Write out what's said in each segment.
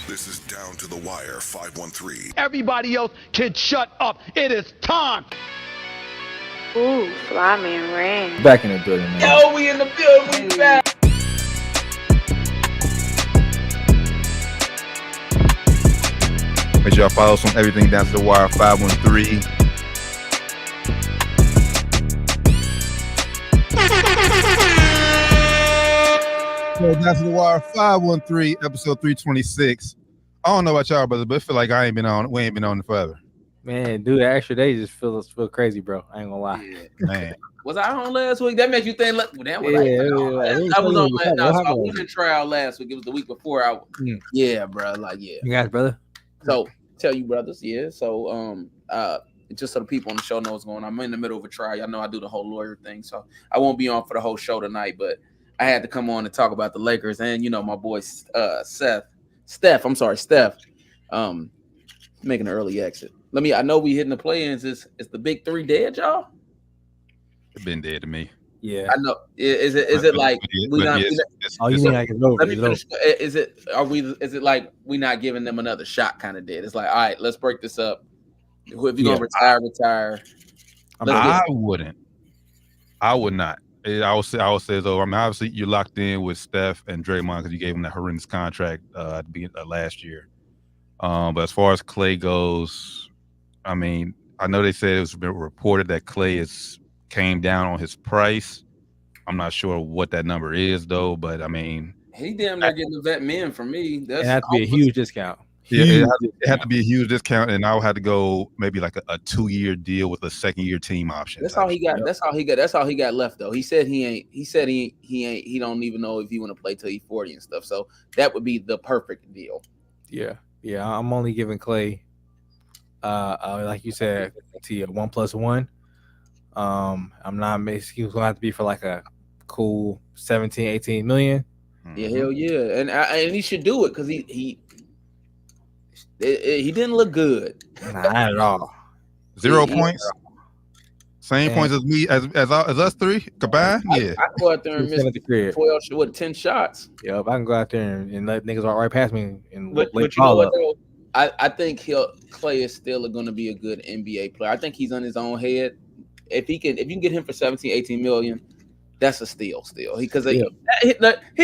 This is Down to the Wire 513. Everybody else can shut up. It is time. Ooh, fly man ring. Back in the building, man. Yo, we in the building. We back. Make sure y'all follow us on everything Down to the Wire 513. Down to the Wire 513, episode 326. I don't know about y'all, brother, but I feel like we ain't been on it forever. Man, dude, the extra day just feel crazy, bro. I ain't gonna lie. Yeah. Man. Was I on last week? That makes you think, I was on. I was in trial last week. It was the week before. Yeah, bro. You guys, brother. So tell you, brothers. Yeah. So just so the people on the show know what's going on. I'm in the middle of a trial. Y'all know I do the whole lawyer thing, so I won't be on for the whole show tonight. But I had to come on and talk about the Lakers and my boy Steph. Making an early exit. I know we hitting the play-ins. Is the big three dead, y'all? It's been dead to me. Yeah. I know. Is it like we not? Is it like we not giving them another shot? Kind of dead. It's like, all right, let's break this up. If you're gonna retire. I wouldn't. I would not. I would say though. I mean, obviously you're locked in with Steph and Draymond because you gave him that horrendous contract at the beginning of last year. But as far as Clay goes, I mean, I know they said it was been reported that Clay came down on his price. I'm not sure what that number is though, but I mean, he damn near getting the vet men for me. It had to be a huge discount. Yeah, it had to be a huge discount, and I would have to go maybe like a 2-year deal with a second-year team option. That's all he got. That's all he got left though. He said he ain't. He don't even know if he want to play till he's 40 and stuff. So that would be the perfect deal. Yeah. I'm only giving Clay, like you said, to 1+1. I'm not making. He was gonna have to be for like a cool 17-18 million. Yeah, hell yeah, and he should do it because he didn't look good. Not at all. 0 points. Same points as me as us three combined. Yeah, I go out there and miss 10 shots. Yep, I can go out there and let niggas walk right past me and but you know what, though? I think Clay is still going to be a good NBA player. I think he's on his own head. If you can get him for 17-18 million, that's a steal still. Because he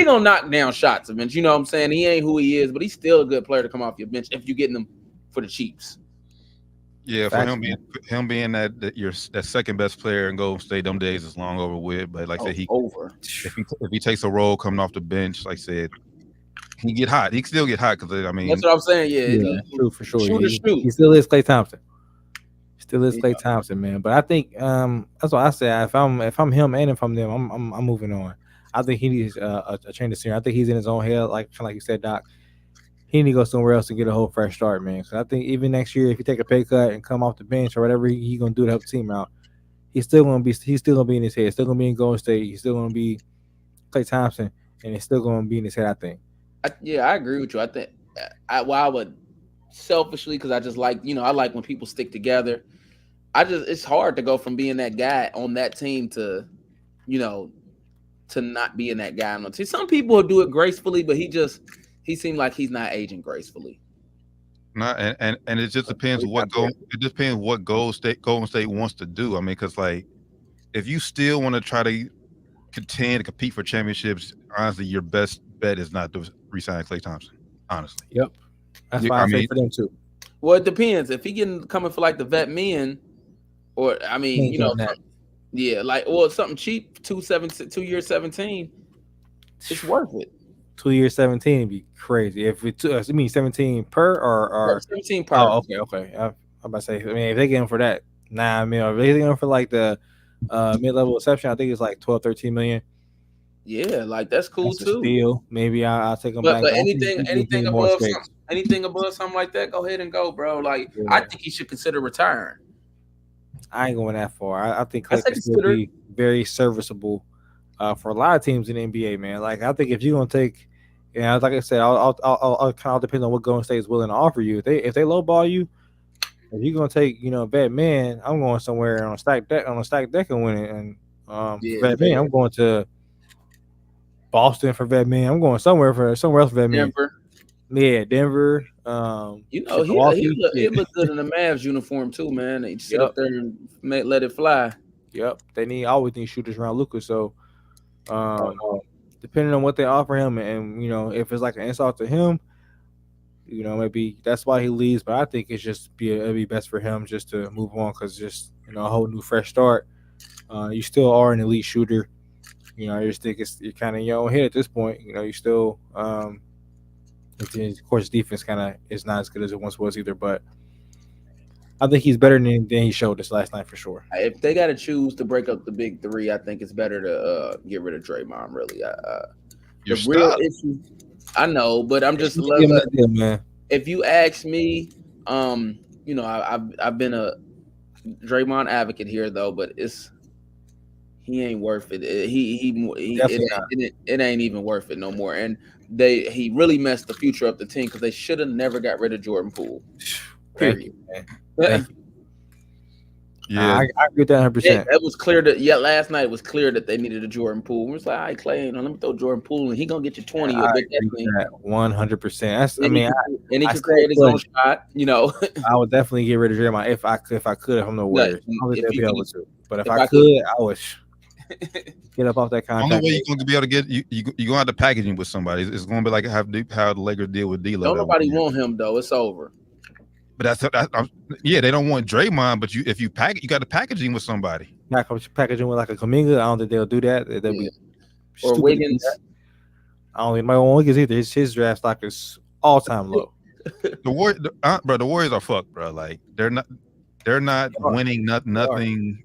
gonna knock down shots eventually. You know what I'm saying? He ain't who he is, but he's still a good player to come off your bench if you're getting him for the cheaps. Yeah, for him being that second best player in Golden State, them days is long over with. But like I said, if he takes a role coming off the bench, like I said, he get hot. He can still get hot because I mean that's what I'm saying. Yeah, true for sure. Shoot. He still is Klay Thompson. Klay Thompson, man. But I think that's what I said. If I'm him and if I'm them, I'm moving on. I think he needs a change of scenery. I think he's in his own head, like you said, Doc. He need to go somewhere else to get a whole fresh start, man. So I think even next year, if he take a pay cut and come off the bench or whatever he gonna do to help the team out, he's still gonna be in his head. Still gonna be in Golden State. He's still gonna be Klay Thompson, and it's still gonna be in his head. I think. I agree with you. I think I would selfishly because I just like I like when people stick together. It's hard to go from being that guy on that team to not being that guy on the team. Some people will do it gracefully, but he seemed like he's not aging gracefully. Not and it just depends what Golden State wants to do. I mean, because like if you still want to try to compete for championships, honestly, your best bet is not to re-sign Klay Thompson. Honestly, yep, that's why I mean for them too. Well, it depends. If he coming for like the vet men, or I mean, something cheap, 2 years 17, it's worth it. 2 years 17 would be crazy. If it means 17 per or 17 per. Oh, okay. I'm about to say. I mean, if they get him for that, $9 million. If they get him for like the mid-level exception, I think it's like 12-13 million. Yeah, like that's cool too. A steal. Maybe I'll take him back. But anything above something like that, go ahead and go, bro. Like I think he should consider retiring. I ain't going that far. I think Clay could still be very serviceable for a lot of teams in the NBA, man. Like I think if you're gonna take, like I said, I'll kind of depend on what Golden State is willing to offer you. If they lowball you, if you're gonna take vet man, I'm going somewhere on a stack deck and win it. And vet man, I'm going to Boston for vet man. I'm going somewhere else for vet man. Yeah, Denver. You know, Milwaukee. he look good in the Mavs uniform too, man. They sit up there and let it fly. Yep. They always need shooters around Luka. So, depending on what they offer him, and if it's like an insult to him, maybe that's why he leaves. But I think it's just it'd be best for him just to move on because just a whole new fresh start. You still are an elite shooter. I just think you're kind of in your own head at this point. You still, of course, defense kind of is not as good as it once was either. But I think he's better than he showed us last night for sure. If they got to choose to break up the big three, I think it's better to get rid of Draymond. Really, the real issue. I know, but I'm just man. If you ask me, I've been a Draymond advocate here though, but he ain't worth it. It ain't even worth it no more. And he really messed the future of the team because they should have never got rid of Jordan Poole. Period. Thank you. Yeah, I agree with that 100%. It was clear last night it was clear that they needed a Jordan Poole. It was like, all right, Clay, let me throw Jordan Poole and he gonna get you 20 or big 100%. He could create his own shot. I would definitely get rid of Draymond if I could. If I'm the Warriors, but if I could, I would get up off that contract. Only way you're gonna be able to get you gonna have to package him with somebody. It's gonna be like how the Lakers deal with D'Lo. Don't nobody want him though. It's over. But they don't want Draymond. But if you got to package him with somebody. Package him with like a Kuminga. I don't think they'll do that. They'll be or Wiggins. I don't think my Wiggins either. His draft stock is all time low. The Warriors are fucked, bro. Like they're not winning nothing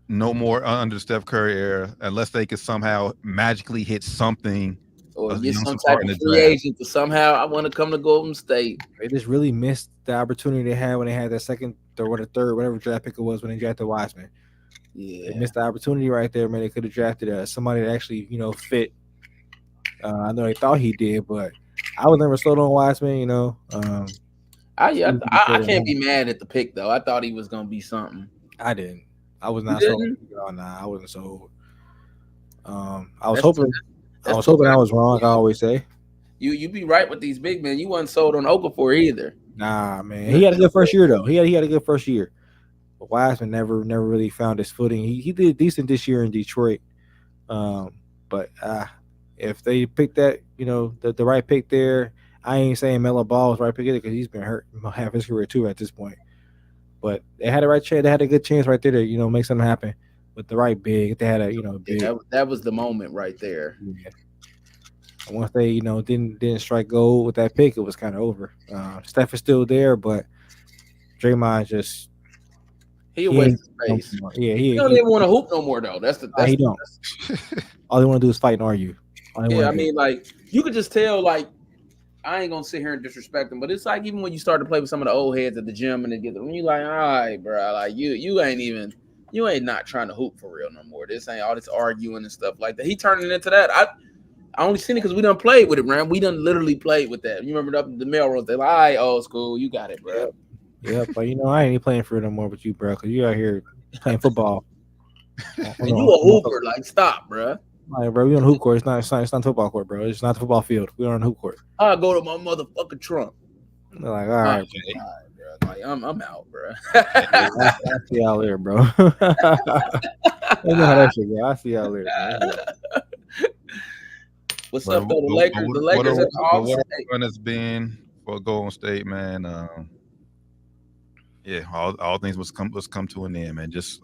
no more under Steph Curry era unless they could somehow magically hit something. Or get some type of free agent to somehow I want to come to Golden State. They just really missed the opportunity they had when they had that second or the third, whatever draft pick it was when they drafted Wiseman. Yeah, they missed the opportunity right there, man. They could have drafted somebody that actually, fit. I know they thought he did, but I was never sold on Wiseman. I can't be mad at the pick though. I thought he was gonna be something. I didn't. I was not sold. Nah, I wasn't sold. I was hoping. I was wrong. I always say. You be right with these big men. You wasn't sold on Okafor either. Nah, man. He had a good first year though. He had a good first year. But Wiseman never really found his footing. He did decent this year in Detroit. But if they picked that, the right pick there, I ain't saying Melo Ball was the right pick either because he's been hurt half his career too at this point. But they had a right chance. They had a good chance right there to make something happen. With the right big, they had a big. That was the moment right there. Yeah. And once they didn't strike gold with that pick, it was kind of over. Steph is still there, but Draymond just he wasted space. He don't even want to hoop no more though. He don't. All they want to do is fight and argue. Yeah, I mean, like you could just tell. Like I ain't gonna sit here and disrespect them, but it's like even when you start to play with some of the old heads at the gym and they get when you like, all right, bro, like you ain't not trying to hoop for real no more. This ain't all this arguing and stuff like that. He turning into that. I only seen it because we done played with it, man. We done literally played with that. You remember the Melrose? They're like, all right, old school, you got it, bro. Yeah, but I ain't even playing for it no more with you, bro, because you out here playing football. And you a hooper, like stop, bro. Like, bro, we on the hoop court. It's not football court, bro. It's not the football field. We on the hoop court. I'll go to my motherfucking trunk. They're like, all right, bro. Like I'm out, bro. I see y'all later, bro. You know how that shit go. I see y'all later. What's up, though? The Lakers at the What run has been for Golden State, man. All things must come to an end, man. Just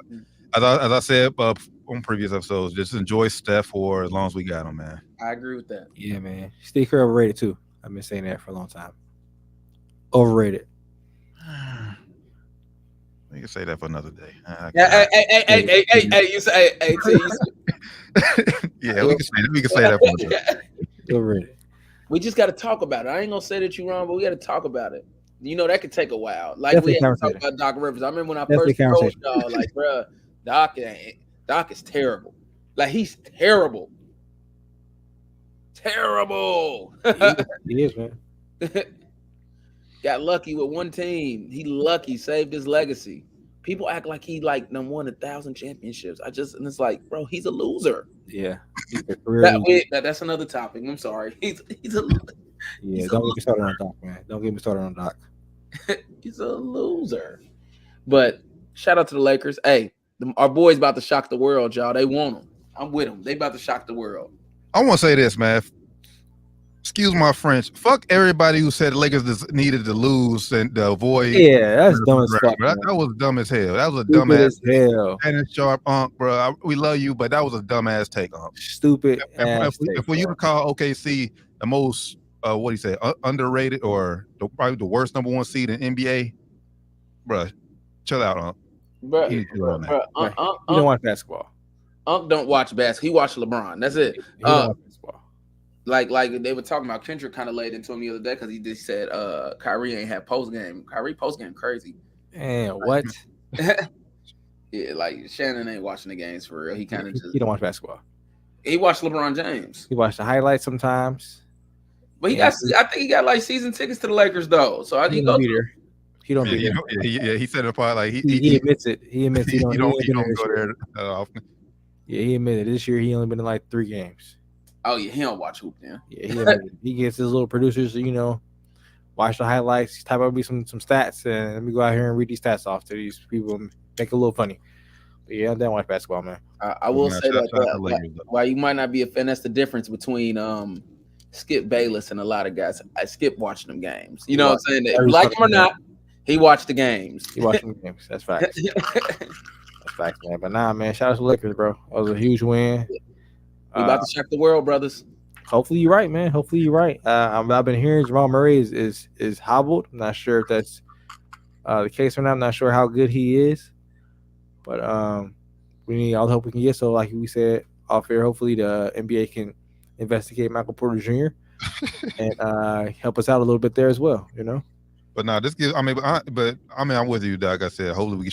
as I said on previous episodes, just enjoy Steph for as long as we got him, man. I agree with that. Yeah, man. Steve Kerr overrated too. I've been saying that for a long time. Overrated. We can say that for another day. Hey, you say, hey, yeah, we can say that for another day. Overrated. We just got to talk about it. I ain't gonna say that you're wrong, but we got to talk about it. That could take a while. Like Definitely we had to talk about Doc Rivers. I remember when I first told y'all, like, bro, Doc is terrible. Like he's terrible. Terrible. He is, man. Got lucky with one team. He lucky, saved his legacy. People act like he done won 1,000 championships. And it's like, bro, he's a loser. Yeah. That's another topic. I'm sorry. Yeah, don't get me started on Doc, man. Don't get me started on Doc. He's a loser. But shout out to the Lakers. Hey, our boys about to shock the world, y'all. They want them. I'm with them. They about to shock the world. I want to say this, man. Excuse my French. Fuck everybody who said the Lakers needed to lose and to avoid. Yeah, that's dumb as fuck. That was dumb as hell. That was a Stupid dumb ass. as hell. And sharp, bro. We love you, but that was a dumb ass take, Stupid. If for you to call OKC the most, what do you say, underrated or probably the worst number 1 seed in NBA, bro, chill out, Bro, you don't watch basketball. Don't watch basketball. He watched LeBron. That's it. He don't watch basketball. Like they were talking about, Kendrick kind of laid into him the other day because he just said Kyrie ain't had post game. Kyrie post game crazy. Man, what? Yeah, like Shannon ain't watching the games for real. He kind of just he don't watch basketball. He watched LeBron James. He watched the highlights sometimes. But I think he got like season tickets to the Lakers though. So he don't be there. He don't be there. Yeah, he said it part like he admits it. He admits he don't go there often. Yeah, he admitted this year he only been in like 3 games. Oh yeah, he don't watch hoop then. Yeah, he gets his little producers, watch the highlights, type up me some stats, and let me go out here and read these stats off to these people and make it a little funny. But yeah, I don't watch basketball, man. I will say that while you might not be a fan, that's the difference between Skip Bayless and a lot of guys. I skip watching them games. You know what I'm saying? That, like him or not, he watched the games. He watched the games. That's facts. That's facts, man. But nah, man, shout out to the Lakers, bro. That was a huge win. We about to shock the world, brothers. Hopefully you're right, man. Hopefully you're right. I've been hearing Jamal Murray is hobbled. I'm not sure if that's the case or not. I'm not sure how good he is. But we need all the help we can get. So like we said off air, hopefully the NBA can investigate Michael Porter Jr. and help us out a little bit there as well, But now this gives. I'm with you, Doc. Like I said, hopefully we can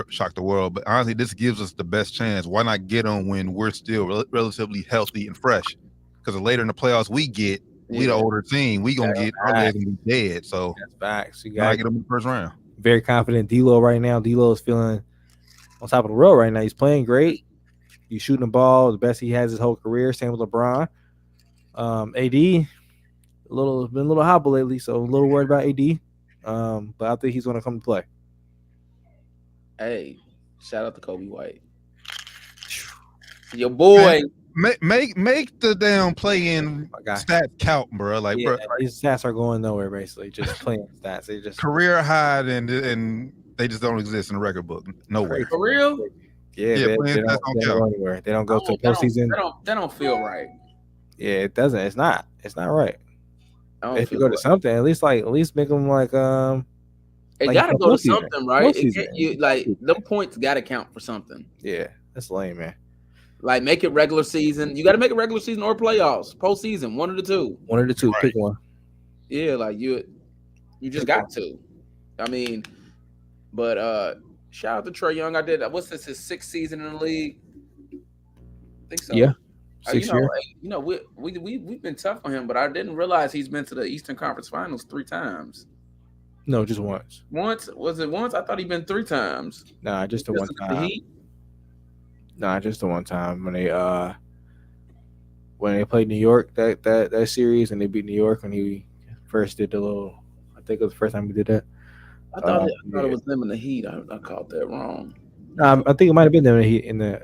shock the world. But honestly, this gives us the best chance. Why not get them when we're still relatively healthy and fresh? Because later in the playoffs, we the older team. We gonna get our legs and be dead. So that's facts. You gotta get them in the first round. Very confident. D'Lo right now. D'Lo is feeling on top of the world right now. He's playing great. He's shooting the ball the best he has his whole career. Same with LeBron. AD been a little hobble lately, so a little worried about AD. But I think he's going to come to play. Hey, shout out to Kobe White, your boy. Make the damn play-in stats count, bro. Like, bro, these stats are going nowhere. Basically, just playing stats. They just career high, and they just don't exist in the record book nowhere. For real? Yeah, they don't go anywhere. They don't go to postseason. That don't feel right. Yeah, it doesn't. It's not right. If you go to right. something, at least make them like It gotta go to something, right? The points gotta count for something. Yeah, that's lame, man. Like make it regular season. You gotta make it regular season or playoffs, postseason, one of the two. One of the two, right. Pick one. Yeah, like you just got to. I mean, but shout out to Trae Young. I did. What's this? His 6th season in the league? I think so. Yeah. 6 years. We've been tough on him, but I didn't realize he's been to the Eastern Conference Finals 3 times. No, just once. Once? Was it once? I thought he'd been 3 times. Nah, just the one time. Nah, just the one time when they played New York that series and they beat New York when he first did the little. I think it was the first time we did that. I thought it was them in the Heat. I called that wrong. I think it might have been them in the.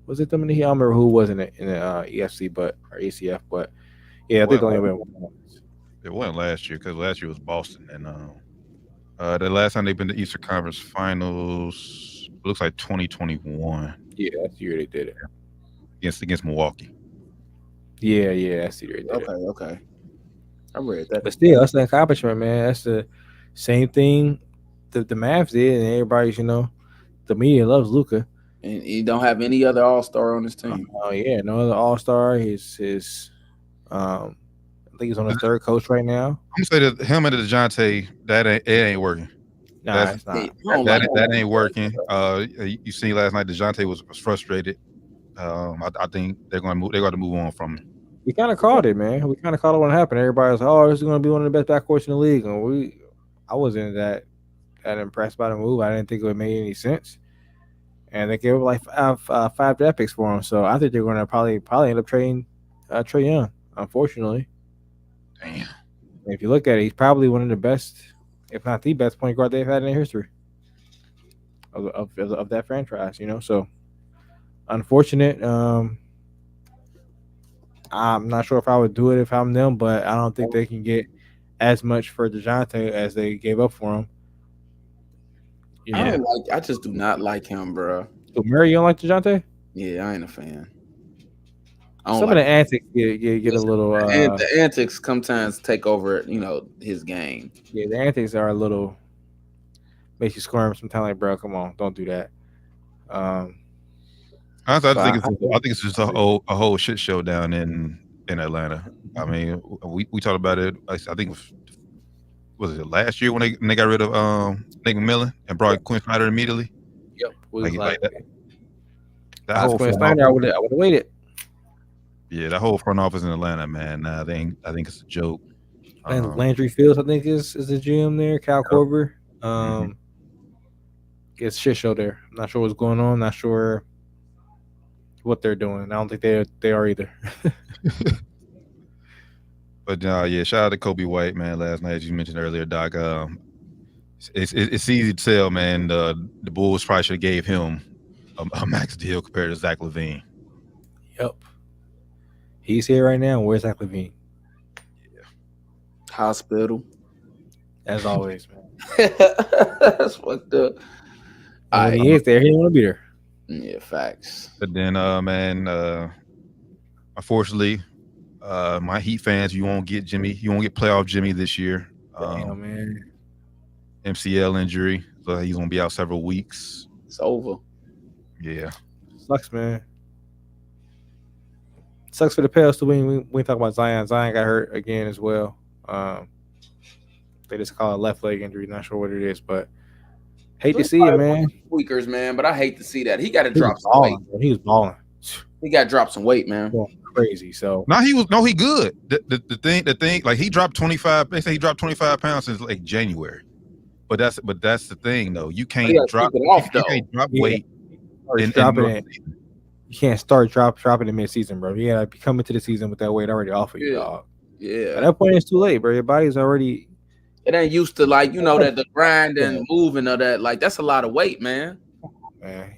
Was it them in the Heat? I don't remember who was in the EFC or ACF, but yeah, I think only went one. It wasn't last year because last year was Boston, and the last time they've been to Eastern Conference Finals looks like 2021. Yeah, that's the year they did it against Milwaukee. Yeah, that's the year they did it. Okay. I read that, but still, that's an accomplishment, man. That's the same thing the Mavs did, and everybody's the media loves Luka. And he don't have any other All-Star on his team. Oh yeah, no other All-Star. His I think he's on his 3rd coach right now. I'm gonna say that him and DeJounte, it ain't working. Nah, it's not. That ain't working. You seen last night DeJounte was frustrated. I think they're going to move on from him. We kind of called it, man. We kind of called it when it happened. Everybody was like, "Oh, this is going to be one of the best backcourts in the league," and I wasn't that impressed by the move. I didn't think it would make any sense. And they gave like 5 draft picks for him, so I think they're going to probably end up trading Trae Young. Unfortunately, Damn. If you look at it, he's probably one of the best, if not the best point guard they've had in their history of that franchise. So unfortunate. I'm not sure if I would do it if I'm them, but I don't think they can get as much for DeJounte as they gave up for him. I just do not like him, bro. So Murray, you don't like DeJounte? Yeah, I ain't a fan. Some of the antics get a little. The antics sometimes take over, his game. Yeah, the antics are a little. Makes you squirm sometimes. Like, bro, come on, don't do that. I think it's just a whole shit show down in Atlanta. I mean, we talked about it. I think was it last year when they got rid of Nick McMillan and brought Quinn Snyder immediately? Yep. That whole Quinn Snyder, I would have waited. Yeah, that whole front office in Atlanta, man. I think it's a joke. Landry Fields, I think, is the GM there. Cal Korver. It's shit show there. I'm not sure what's going on. Not sure what they're doing. I don't think they are either. But yeah, shout out to Kobe White, man. Last night, as you mentioned earlier, Doc. It's easy to tell, man. The Bulls probably should have gave him a max deal compared to Zach LaVine. Yep. He's here right now. Where's Zach LaVine? Yeah. Hospital. As always, man. That's fucked up. When he is there, he don't want to be there. Yeah, facts. But then, man, unfortunately, my Heat fans, you won't get Jimmy. You won't get playoff Jimmy this year. Damn, man. MCL injury, so he's gonna be out several weeks. It's over. Yeah, sucks, man. Sucks for the Pels too. We talk about Zion. Zion got hurt again as well. They just call it left leg injury. Not sure what it is, but hate to see it, man. Tweakers, man, but I hate to see that. He got to drop some weight. He was balling. He got to drop some weight, man. Crazy. So he good. The thing, like he dropped 25. They say he dropped 25 pounds since like January. But that's the thing though. You can't drop weight. You can't start dropping in mid-season, bro. You gotta be coming to the season with that weight already off of you, dog. Yeah. At that point, it's too late, bro. Your body's already. It ain't used to that the grind and moving of that. Like that's a lot of weight, man. Man.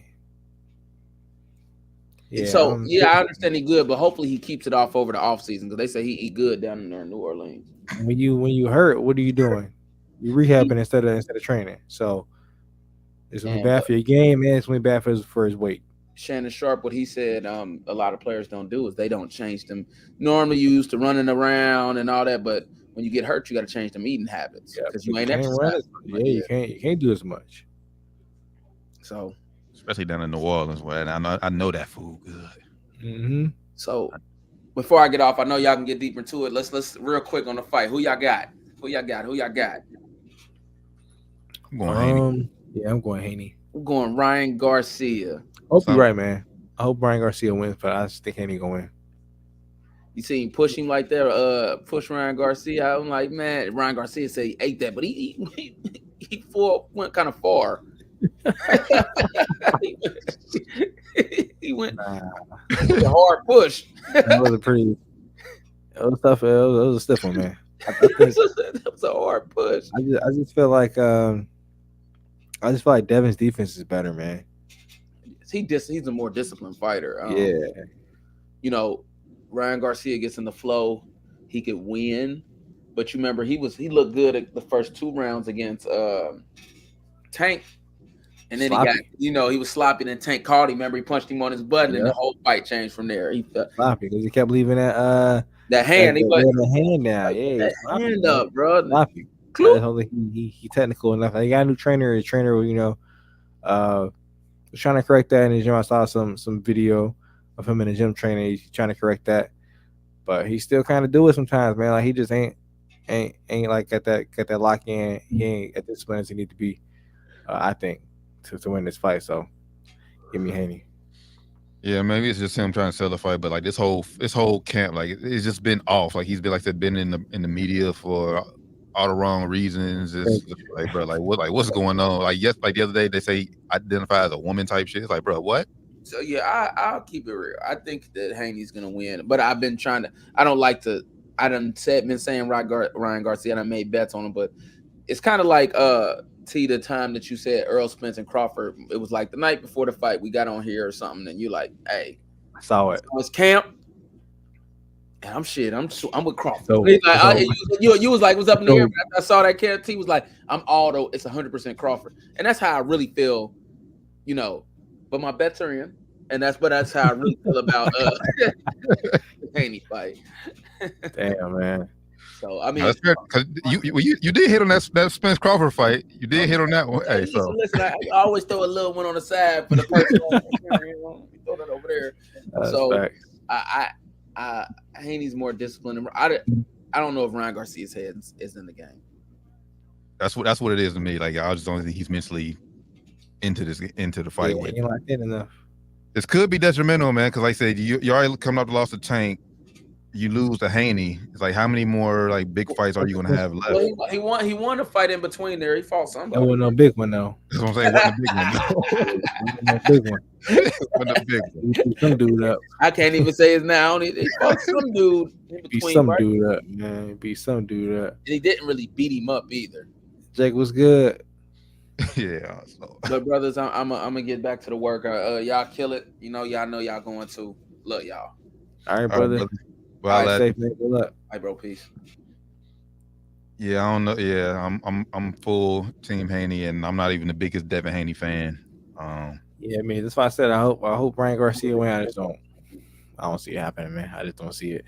Yeah, so I understand he good, but hopefully he keeps it off over the offseason because they say he good down in there in New Orleans. When you hurt, what are you doing? You rehabbing instead of training. So it's gonna be bad for your game, and it's gonna be bad for his weight. Shannon Sharp, what he said, a lot of players don't do is they don't change them. Normally you used to running around and all that, but when you get hurt, you got to change them eating habits because you ain't exercising. You can't do as much. So, especially down in New Orleans, where I know that food good. Mm-hmm. So, before I get off, I know y'all can get deeper into it. Let's real quick on the fight. Who y'all got? I'm going Haney. Yeah, I'm going Haney. I'm going Ryan Garcia. Hope you're right, man. I hope Ryan Garcia wins, but I just think Haney gonna win. You see him push him like that, push Ryan Garcia. I'm like, man, Ryan Garcia said he ate that, but he went kind of far. he went a hard push. That was tough. It was a stiff one, man. That was a hard push. I just feel like Devin's defense is better, man. He's a more disciplined fighter. Yeah. Ryan Garcia gets in the flow, he could win. But you remember he looked good at the first 2 rounds against Tank. And then sloppy. He was sloppy, and Tank caught him. Remember, he punched him on his butt, and the whole fight changed from there. He sloppy because he kept leaving that hand. The hand now. Yeah, that hand up, bro. Sloppy. He technical enough. He got a new trainer. His trainer, was trying to correct that in the gym. I saw some video of him in the gym training. He's trying to correct that, but he still kind of do it sometimes, man. Like he just ain't like got that lock in. He ain't at discipline as he need to be. I think to win this fight. So give me Haney. Yeah, maybe it's just him trying to sell the fight, but like this whole camp, like it's just been off. Like he's been in the media for all the wrong reasons. It's like, bro, what's going on? Like the other day they say he identified as a woman type shit. It's like, bro, what? So yeah, I'll keep it real. I think that Haney's gonna win, but I've been trying to. I don't like to been saying Ryan Garcia, and I made bets on him, but it's kind of like the time that you said Earl Spence and Crawford. It was like the night before the fight, we got on here or something, and you like, hey, I saw it. It's camp. And I'm with Crawford. So, He's like, you was like, what's up in the air? I saw that camp. He was like, I'm auto. It's 100% Crawford, and that's how I really feel, But my bets are in, and that's how I really feel about the Haney fight. Damn, man. So I mean, that's fair, because you did hit on that Spence Crawford fight. You did hit on that one. Hey, listen, I always throw a little one on the side for the person. Throw that over there. So Haney's more disciplined. I don't know if Ryan Garcia's head is in the game. That's what it is to me. Like, I just don't think he's mentally into the fight. He ain't locked in enough. This could be detrimental, man. Because like I said, you already coming up to lost to Tank. You lose to Haney. It's like, how many more like big fights are you going to have left? Well, he won a fight in between there. He fought somebody. That wasn't no big one though. That's what I'm saying. Wasn't a big one. Wasn't a big one. He beat some dude up. I can't even say his now. He fought some dude in between. Beat some dude up, man. He beat some dude up. And he didn't really beat him up either. Jake was good. Yeah. So. But brothers, I'm gonna get back to the work. Y'all kill it. Y'all know y'all going to. Look, y'all. All right, brother. Well, right, safe, man. Good luck. Hi, bro. Peace. Yeah, I don't know. Yeah, I'm full Team Haney, and I'm not even the biggest Devin Haney fan. Yeah, I mean, that's why I said I hope Ryan Garcia win. I don't see it happening, man. I just don't see it.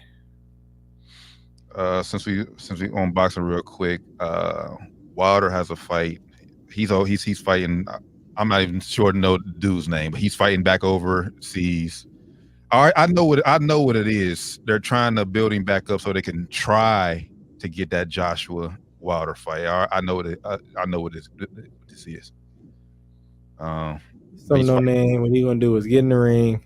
Since we on boxing real quick, Wilder has a fight. He's fighting. I'm not even sure to know the dude's name, but he's fighting back overseas. All right, I know what it is. They're trying to build him back up so they can try to get that Joshua Wilder fight. I know what this is. Some no name. What he gonna do is get in the ring,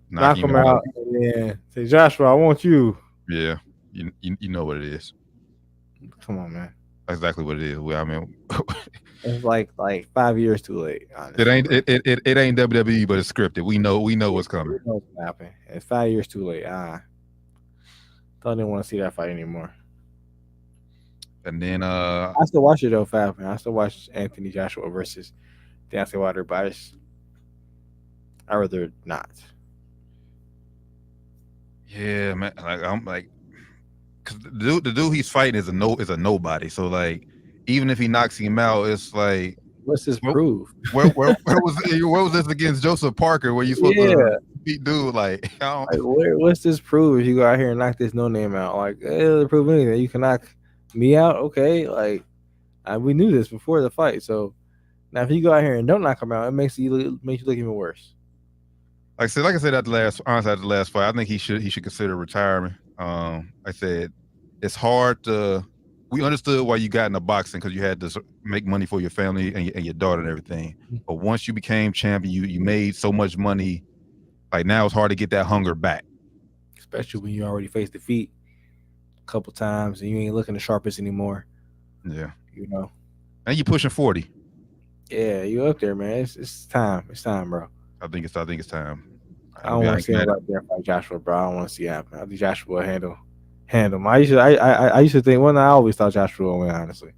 knock him out, and then say, Joshua, I want you. Yeah, you know what it is. Come on, man. That's exactly what it is. I mean, it's like 5 years too late. Honestly. It ain't WWE, but it's scripted. We know what's coming. We know what's gonna happen. It's 5 years too late. I didn't want to see that fight anymore. And then I still watch it though, Fab. I still watch Anthony Joshua versus Deontay Wilder, but I rather not. Yeah, man. Like I'm like, cause the dude he's fighting is a nobody. So like, even if he knocks him out, it's like, what's this prove? Where was this against Joseph Parker? Where you supposed to beat dude? Like, what's this prove if you go out here and knock this no name out? Like, it doesn't prove anything. You can knock me out, okay? Like, we knew this before the fight. So now if you go out here and don't knock him out, it makes you look even worse. Like I said at the last fight, I think he should consider retirement. I said it's hard to. We understood why you got into boxing because you had to make money for your family and your daughter and everything. But once you became champion, you made so much money. Like now, it's hard to get that hunger back. Especially when you already faced defeat a couple times and you ain't looking the sharpest anymore. Yeah, And you pushing 40. Yeah, you up there, man. It's time. It's time, bro. I think it's time. I don't want to see him right there fight Joshua, bro. I don't want to see it happen. I think Joshua will handle him. I used to think I always thought Joshua would win, honestly.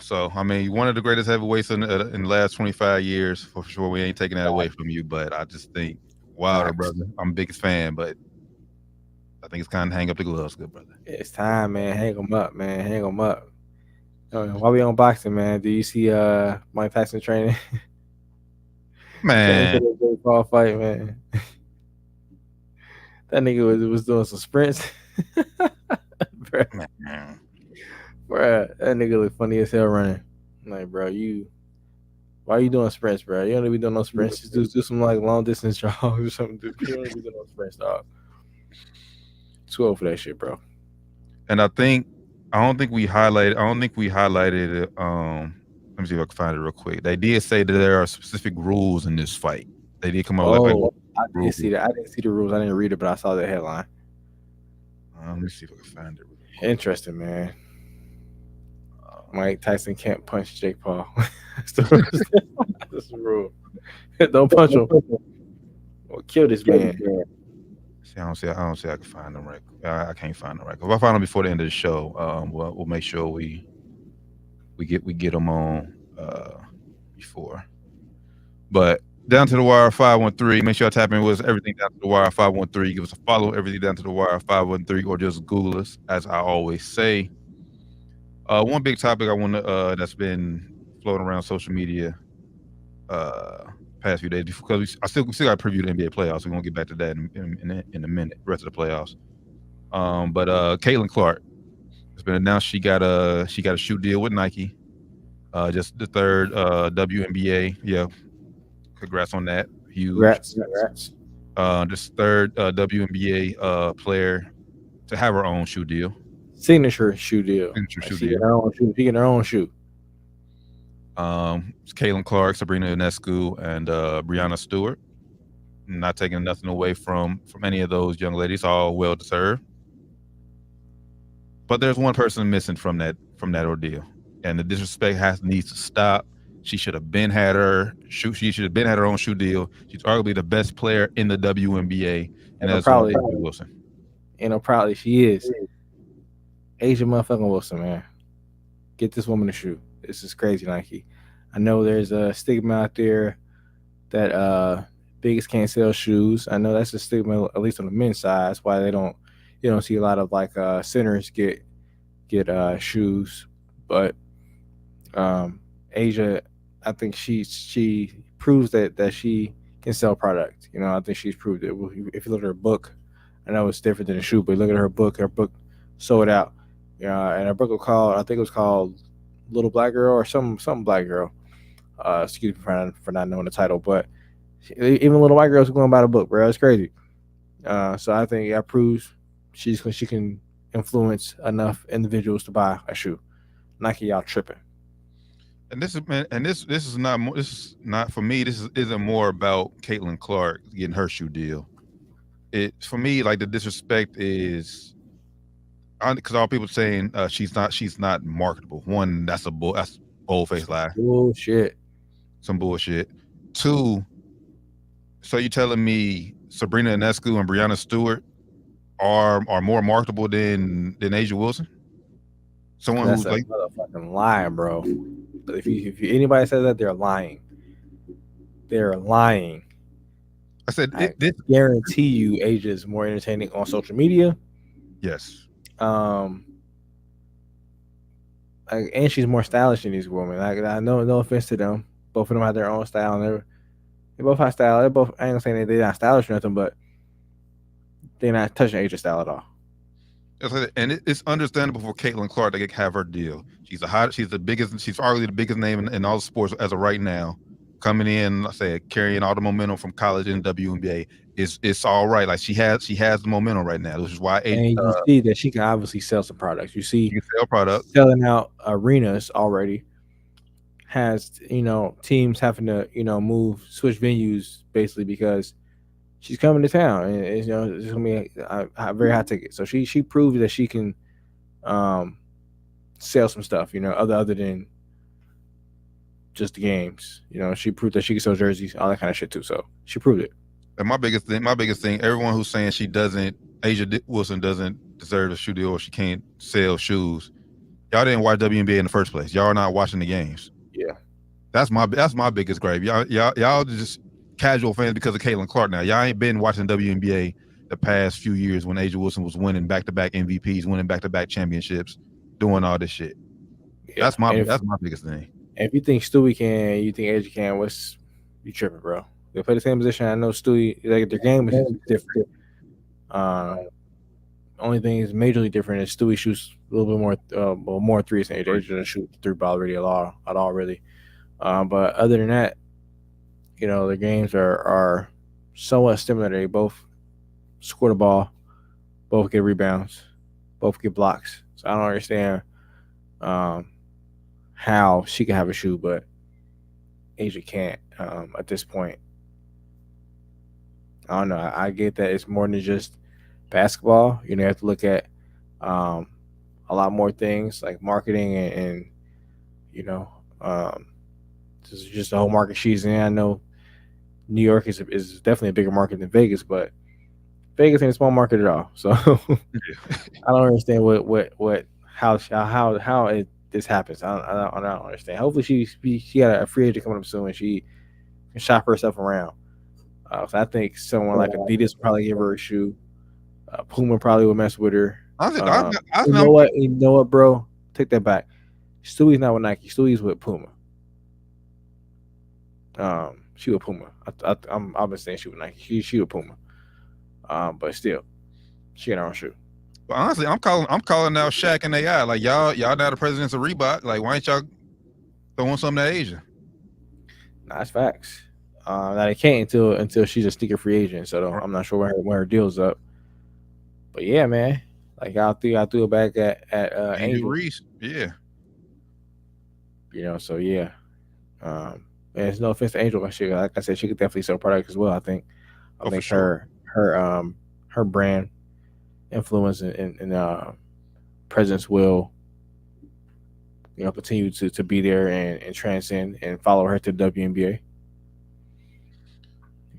So I mean, one of the greatest heavyweights in the last 25 years for sure. We ain't taking that away from you, but I just think Wilder, brother. I'm the biggest fan, but I think it's kind of hang up the gloves, good brother. It's time, man. Hang them up, man. Hang them up. While we on boxing, man, do you see Mike Tyson training? Man, ball fight, man. That nigga was doing some sprints. Bruh. Bruh, that nigga look funny as hell running. I'm like, bro, why are you doing sprints, bro? You don't need to be doing no sprints. Just do some like long distance jogs or something. You don't need to be doing no sprints, dog. Too old for that shit, bro. And I don't think we highlighted it. Let me see if I can find it real quick. They did say that there are specific rules in this fight. They did come up with I didn't see that. I didn't see the rules. I didn't read it, but I saw the headline. Let me see if I can find it. Interesting, man. Mike Tyson can't punch Jake Paul. That's the rule. Don't punch him. Or kill this man. See, I don't see. I can find them right. I can't find them right. If I find them before the end of the show, we'll make sure we get them on before. But down to the wire 513. Make sure I tap in with us, everything down to the wire 513. Give us a follow, everything down to the wire 513, or just Google us, as I always say. One big topic I want to that's been floating around social media past few days, because we still got to preview the NBA playoffs. We're gonna get back to that in a minute. The rest of the playoffs. But Caitlin Clark, it's been announced she got a shoe deal with Nike. Just the third WNBA. Yeah, congrats on that. Huge. Congrats. This third WNBA player to have her own shoe deal. Signature shoe deal. She get her own shoe. It's Caitlin Clark, Sabrina Ionescu, and Brianna Stewart. Not taking nothing away from any of those young ladies, all well deserved. But there's one person missing from that ordeal, and the disrespect needs to stop. She should have been had her shoe. She should have been had her own shoe deal. She's arguably the best player in the WNBA, and that's probably Wilson. Probably she is. Asia motherfucking Wilson, man. Get this woman a shoe. This is crazy, Nike. I know there's a stigma out there that biggest can't sell shoes. I know that's a stigma, at least on the men's side. That's why you don't see a lot of like centers get shoes. But Asia, I think she proves that she can sell product. I think she's proved it. If you look at her book, I know it's different than a shoe, but look at her book. Her book sold out. And her book I think it was called Little Black Girl or some black girl. Excuse me for not knowing the title, but even little white girls are going to buy the book, bro. It's crazy. So I think that proves she can influence enough individuals to buy a shoe. Nike, y'all tripping. And this is not for me. This isn't more about Caitlin Clark getting her shoe deal. It for me, like, the disrespect is because all people saying she's not marketable. One, that's bold-faced lie. Bullshit. Some bullshit. Two, so you telling me Sabrina Ionescu and Brianna Stewart are more marketable than Asia Wilson? Someone That's who's a like motherfucking lie, bro. If anybody says that, they're lying. They're lying. I said, I guarantee you, Asia is more entertaining on social media. Yes. And she's more stylish than these women. I know, no offense to them. Both of them have their own style, and they both have style. They're both. I ain't gonna say they're not stylish or nothing, but they're not touching Asia's style at all. And it's understandable for Caitlin Clark to have her deal. She's arguably the biggest name in all sports as of right now. Coming in, I say, carrying all the momentum from college and WNBA. It's all right. Like, she has the momentum right now, which is why. And you see that she can obviously sell some products. You see, she can sell products, selling out arenas already. Has teams having to switch venues basically because she's coming to town, and it's gonna be a very high ticket. So she proved that she can sell some stuff, other than just the games. She proved that she can sell jerseys, all that kind of shit too. So she proved it. And my biggest thing, everyone who's saying Asia Wilson doesn't deserve a shoe deal or she can't sell shoes, y'all didn't watch WNBA in the first place. Y'all are not watching the games. Yeah, that's my biggest gripe. Y'all just casual fans because of Caitlin Clark. Now y'all ain't been watching WNBA the past few years when Asia Wilson was winning back-to-back MVPs, winning back-to-back championships, doing all this shit. Yeah. That's my biggest thing. And if you think Stewie can, you think Asia can, you tripping, bro? They play the same position. I know Stewie, like, their game is different. Only thing is majorly different is Stewie shoots a little bit more threes than Asia. Asia doesn't shoot the three ball really at all really. But other than that, their games are somewhat similar. They both score the ball, both get rebounds, both get blocks. So I don't understand how she can have a shoe, but Asia can't at this point. I don't know. I get that it's more than just basketball. You have to look at a lot more things like marketing and just the whole market she's in. I know New York is definitely a bigger market than Vegas, but Vegas ain't a small market at all. So I don't understand how this happens. I don't understand. Hopefully she got a free agent coming up soon and she can shop herself around. So I think someone like Adidas will probably give her a shoe. Puma probably will mess with her. You know what, bro? Take that back. Stewie's not with Nike. Stewie's with Puma. She with Puma. I've been saying she with Nike. She with Puma. But still, she got her own shoe. But honestly, I'm calling out Shaq and AI. Like y'all now the presidents of Reebok. Like why ain't y'all throwing something to Asia? Nah, that's facts. Now they can't until she's a sneaker free agent. So I'm not sure when her deal's up. But yeah, man. Like I threw it back at Angel Reese. Yeah. You know, so yeah. And there's no offense to Angel, but like I said, she could definitely sell product as well. I think Sure. her brand influence and presence will, you know, continue to be there and transcend and follow her to the WNBA.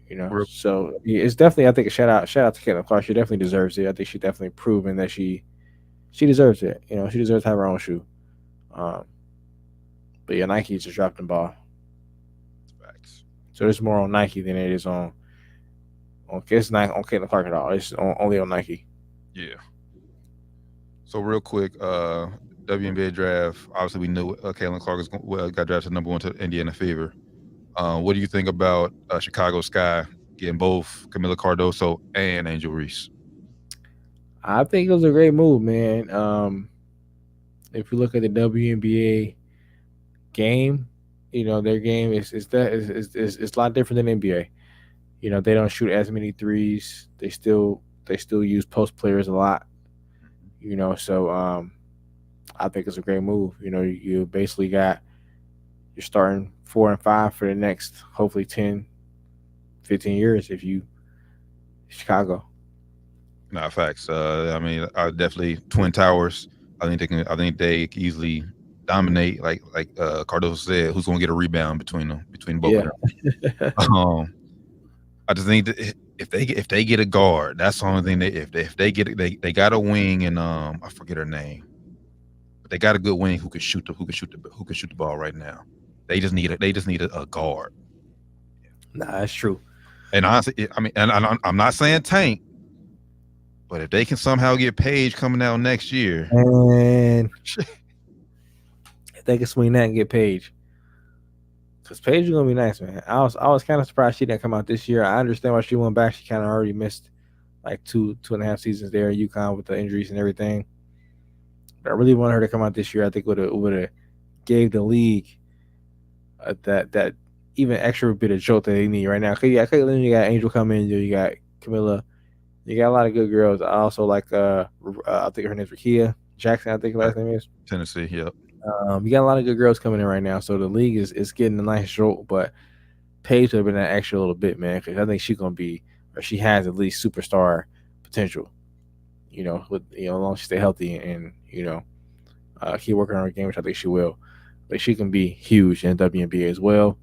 You know, so it's definitely, I think, a shout out to Caitlin Clark. She definitely deserves it. I think she definitely proven that she deserves it. You know, she deserves to have her own shoe. But yeah, Nike just dropped the ball. Facts. So it's more on Nike than it is on it's not on Caitlin Clark at all. It's only on Nike. Yeah. So real quick, WNBA draft. Obviously, we knew Caitlin Clark got drafted number 1 to Indiana Fever. What do you think about Chicago Sky getting both Camila Cardoso and Angel Reese? I think it was a great move, man. If you look at the WNBA game, you know, their game is a lot different than NBA. You know, they don't shoot as many threes. They still use post players a lot. You know, so I think it's a great move. You know, you basically got you're starting 4 and 5 for the next hopefully 10, 15 years if you Chicago. Nah, facts. I mean, I definitely Twin Towers. I think they can easily dominate. Like Cardoso said, who's going to get a rebound between both of them? I just think that if they get a guard, that's the only thing. If they get it, they got a wing and I forget her name, but they got a good wing who can shoot the ball right now. They just need a guard. Nah, that's true. And honestly, I mean, and I'm not saying tank, but if they can somehow get Paige coming out next year, and if they can swing that and get Paige, because Paige is gonna be nice, man. I was kind of surprised she didn't come out this year. I understand why she went back. She kind of already missed like 2.5 seasons there in UConn with the injuries and everything. But I really wanted her to come out this year. I think would have gave the league that even extra bit of jolt that they need right now. Cause you got Angel coming, you got Camilla, you got a lot of good girls. I also like I think her name's Rakia Jackson. I think her last name is Tennessee. Yep. You got a lot of good girls coming in right now, so the league is getting a nice jolt. But Paige would have been that extra little bit, man, because I think she's gonna be, or she has at least superstar potential. You know, with as long as she stay healthy and keep working on her game, which I think she will. But she can be huge in WNBA as well.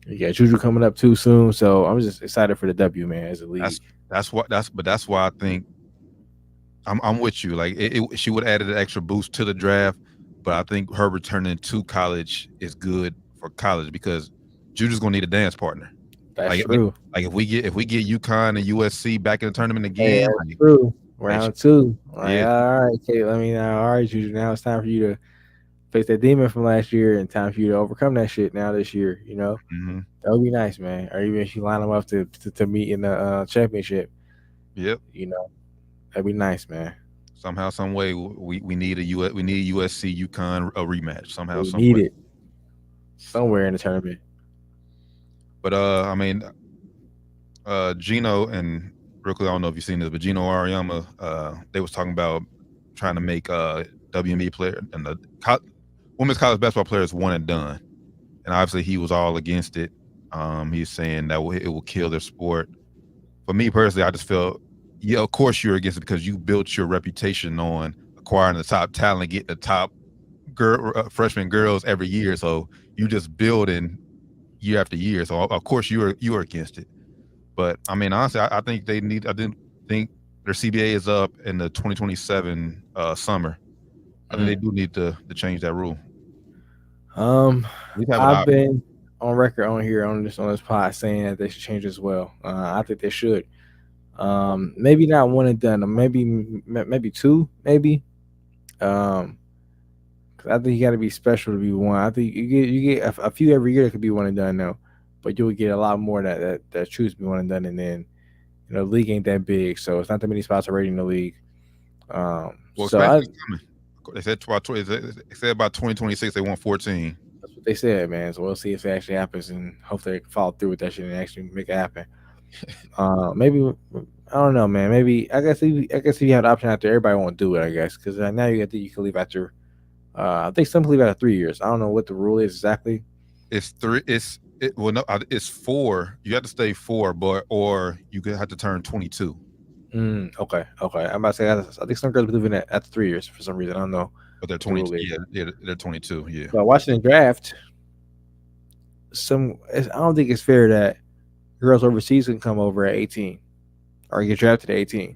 You got Juju coming up too soon, so I'm just excited for the W, man, as a league. That's why I think I'm with you. Like she would have added an extra boost to the draft, but I think her returning to college is good for college because Juju's gonna need a dance partner. That's true. Like if we get UConn and USC back in the tournament again, that's true. Round 2. Like, all right, Kate. All right, Juju. Now it's time for you to face that demon from last year, and time for you to overcome that shit now this year. You know, that would be nice, man. Or even if you line them up to meet in the championship. Yep. You know, that'd be nice, man. Somehow, some way, we need USC UConn a rematch. Somehow, we need it somewhere in the tournament. But I mean, Gino and real quick, I don't know if you've seen this, but Gino Auriemma, they was talking about trying to make WNBA player and the women's college basketball players one and done, and obviously he was all against it. He's saying that it will kill their sport. For me personally, I just feel, yeah, of course you're against it because you built your reputation on acquiring the top talent, getting the top freshman girls every year. So you just building year after year. So of course you are against it. But I mean, honestly, I think they need. I didn't think their CBA is up in the 2027 summer. I think they do need to change that rule. I've been on record on here on this pod saying that they should change as well. I think they should. Maybe not one and done, or maybe two, maybe. 'Cause I think you got to be special to be one. I think you get a few every year that could be one and done now, but you'll get a lot more that choose to be one and done, and then the league ain't that big, so it's not that many spots already in the league. They said about 2026 they want 14. That's what they said, man. So we'll see if it actually happens, and hopefully they follow through with that shit and actually make it happen. Maybe I don't know, man. Maybe I guess if you have the option out there, everybody won't do it. I guess because now you can leave after. I think some can leave after 3 years. I don't know what the rule is exactly. It's 3. It's 4. You have to stay 4, or you could have to turn 22. Okay. I'm about to say I think some girls believe in that after 3 years for some reason. I don't know. But they're 22. Yeah, they're 22. Yeah. But watching the draft, I don't think it's fair that girls overseas can come over at 18 or get drafted at 18.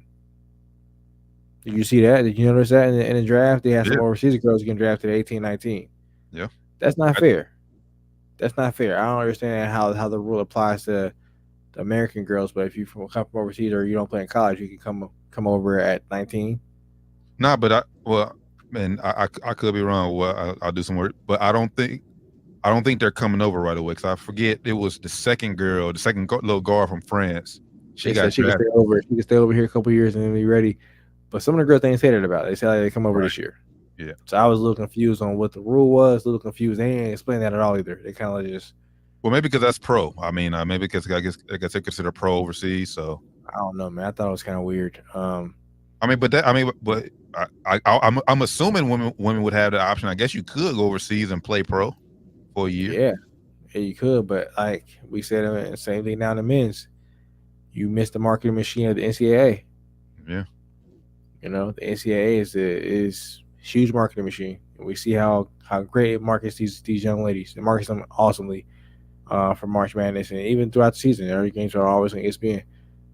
Did you see that? Did you notice that in the draft? They had some overseas girls getting drafted at 18, 19. Yeah. That's not fair. That's not fair. I don't understand how the rule applies to the American girls, but if you come from overseas or you don't play in college, you can come over at 19. Nah, but I could be wrong. Well, I'll do some work, but I don't think they're coming over right away. Because I forget it was the second little girl from France. She can stay over. She can stay over here a couple years and then be ready. But some of the girls they ain't say that about. They say they come over this year. Yeah. So I was a little confused on what the rule was. A little confused. They ain't explain that at all either. They kind of just. Well, maybe because that's pro. I mean, maybe because I guess they consider pro overseas. So I don't know, man. I thought it was kind of weird. I'm assuming women would have the option. I guess you could go overseas and play pro for a year. Yeah, you could. But like we said, same thing now in the men's. You missed the marketing machine of the NCAA. Yeah. The NCAA is a huge marketing machine. And we see how great it markets these young ladies. It markets them awesomely for March Madness and even throughout the season. Every games are always on ESPN.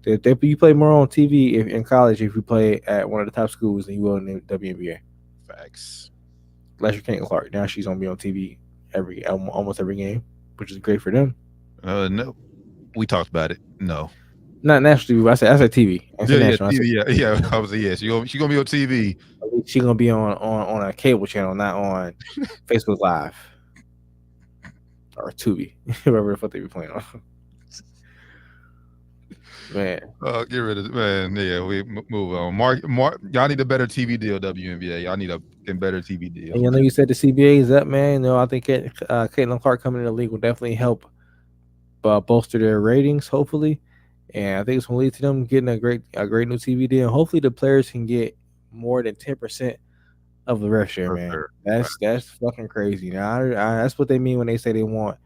You play more on TV in college if you play at one of the top schools than you will in the WNBA. Facts. Unless you're Caitlin Clark. Now she's gonna be on TV almost every game, which is great for them. No, we talked about it. No. Not national TV. I said TV. TV, yeah. I was she gonna be on TV. She gonna be on a cable channel, not on Facebook Live or Tubi, whoever the fuck they be playing on. Man, get rid of it, man. Yeah, we move on. Mark, y'all need a better TV deal, WNBA. Y'all need a better TV deal. And you said the CBA is up, man. I think Caitlin Clark coming in the league will definitely help bolster their ratings, hopefully. And I think it's going to lead to them getting a great new TV deal. And hopefully the players can get more than 10% of the rev share, man. Sure. That's fucking crazy. Now, that's what they mean when they say they want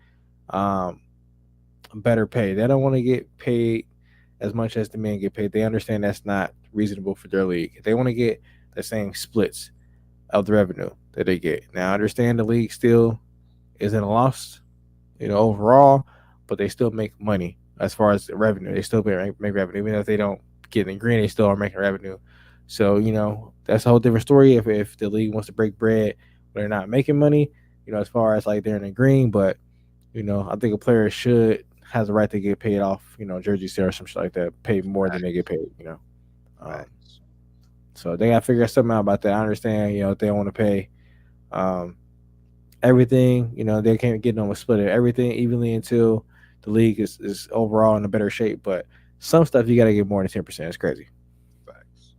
better pay. They don't want to get paid as much as the men get paid. They understand that's not reasonable for their league. They want to get the same splits of the revenue that they get. Now, I understand the league still is in a loss, overall, but they still make money. As far as the revenue, they still make revenue. Even if they don't get in the green, they still are making revenue. So, that's a whole different story if the league wants to break bread when they're not making money, as far as like they're in the green. But, I think a player has a right to get paid off, jersey sale or some shit like that, pay more than they get paid, So they got to figure something out about that. I understand, if they want to pay everything, they can't get them a split of everything evenly until the league is overall in a better shape, but some stuff you got to get more than 10%. It's crazy. Facts.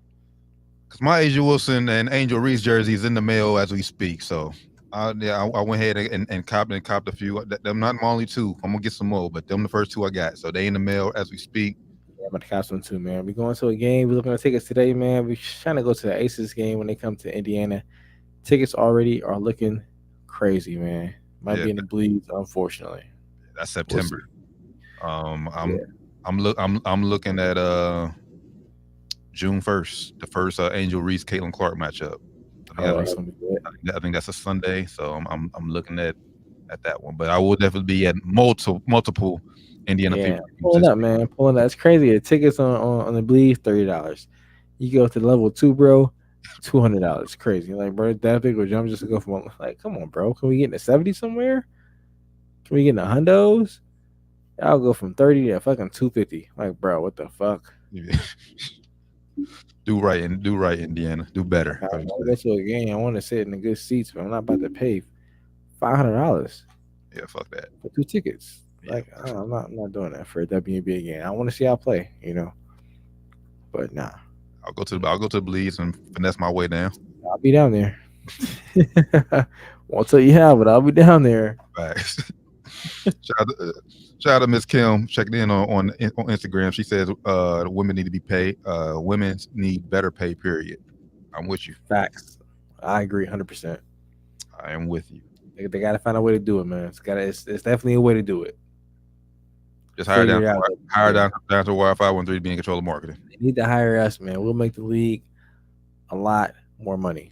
Because my Asia Wilson and Angel Reese jersey is in the mail as we speak. So I went ahead and copped a few. Them not my only two. I'm gonna get some more, but them the first two I got. So they in the mail as we speak. Yeah, I'm gonna cop some too, man. We going to a game. We're looking at tickets today, man. We're trying to go to the Aces game when they come to Indiana. Tickets already are looking crazy, man. Might be in the bleeds, unfortunately. That's September. I'm looking at June 1st, the first Angel Reese Caitlin Clark matchup. I think that's a Sunday, so I'm looking at that one. But I will definitely be at multiple Indiana people. Pulling up, man. Pulling up. It's crazy. The tickets on the bleed $30. You go to level 2, bro. $200, crazy. Like, bro, that big of a jump just to go from like, come on, bro. Can we get in the 70 somewhere? Can we get in the hundos? I'll go from 30 to fucking 250. Like, bro, what the fuck? Do right, Indiana. Do better. I go to a game. I want to sit in the good seats, but I'm not about to pay $500 Yeah, fuck that. for 2 tickets. Yeah. Like, I'm not doing that for a WNBA game. I want to see how I play, you know. But nah, I'll go to the bleeds and finesse my way down. I'll be down there. Won't tell you how, but I'll be down there. Facts. Shout out to Miss Kim checking in on Instagram. She says the women need to be paid. Women need better pay. Period. I'm with you. Facts. I agree 100%. I am with you. They got to find a way to do it, man. It's definitely a way to do it. Just hire down to Wire 513 to be in control of marketing. They need to hire us, man. We'll make the league a lot more money.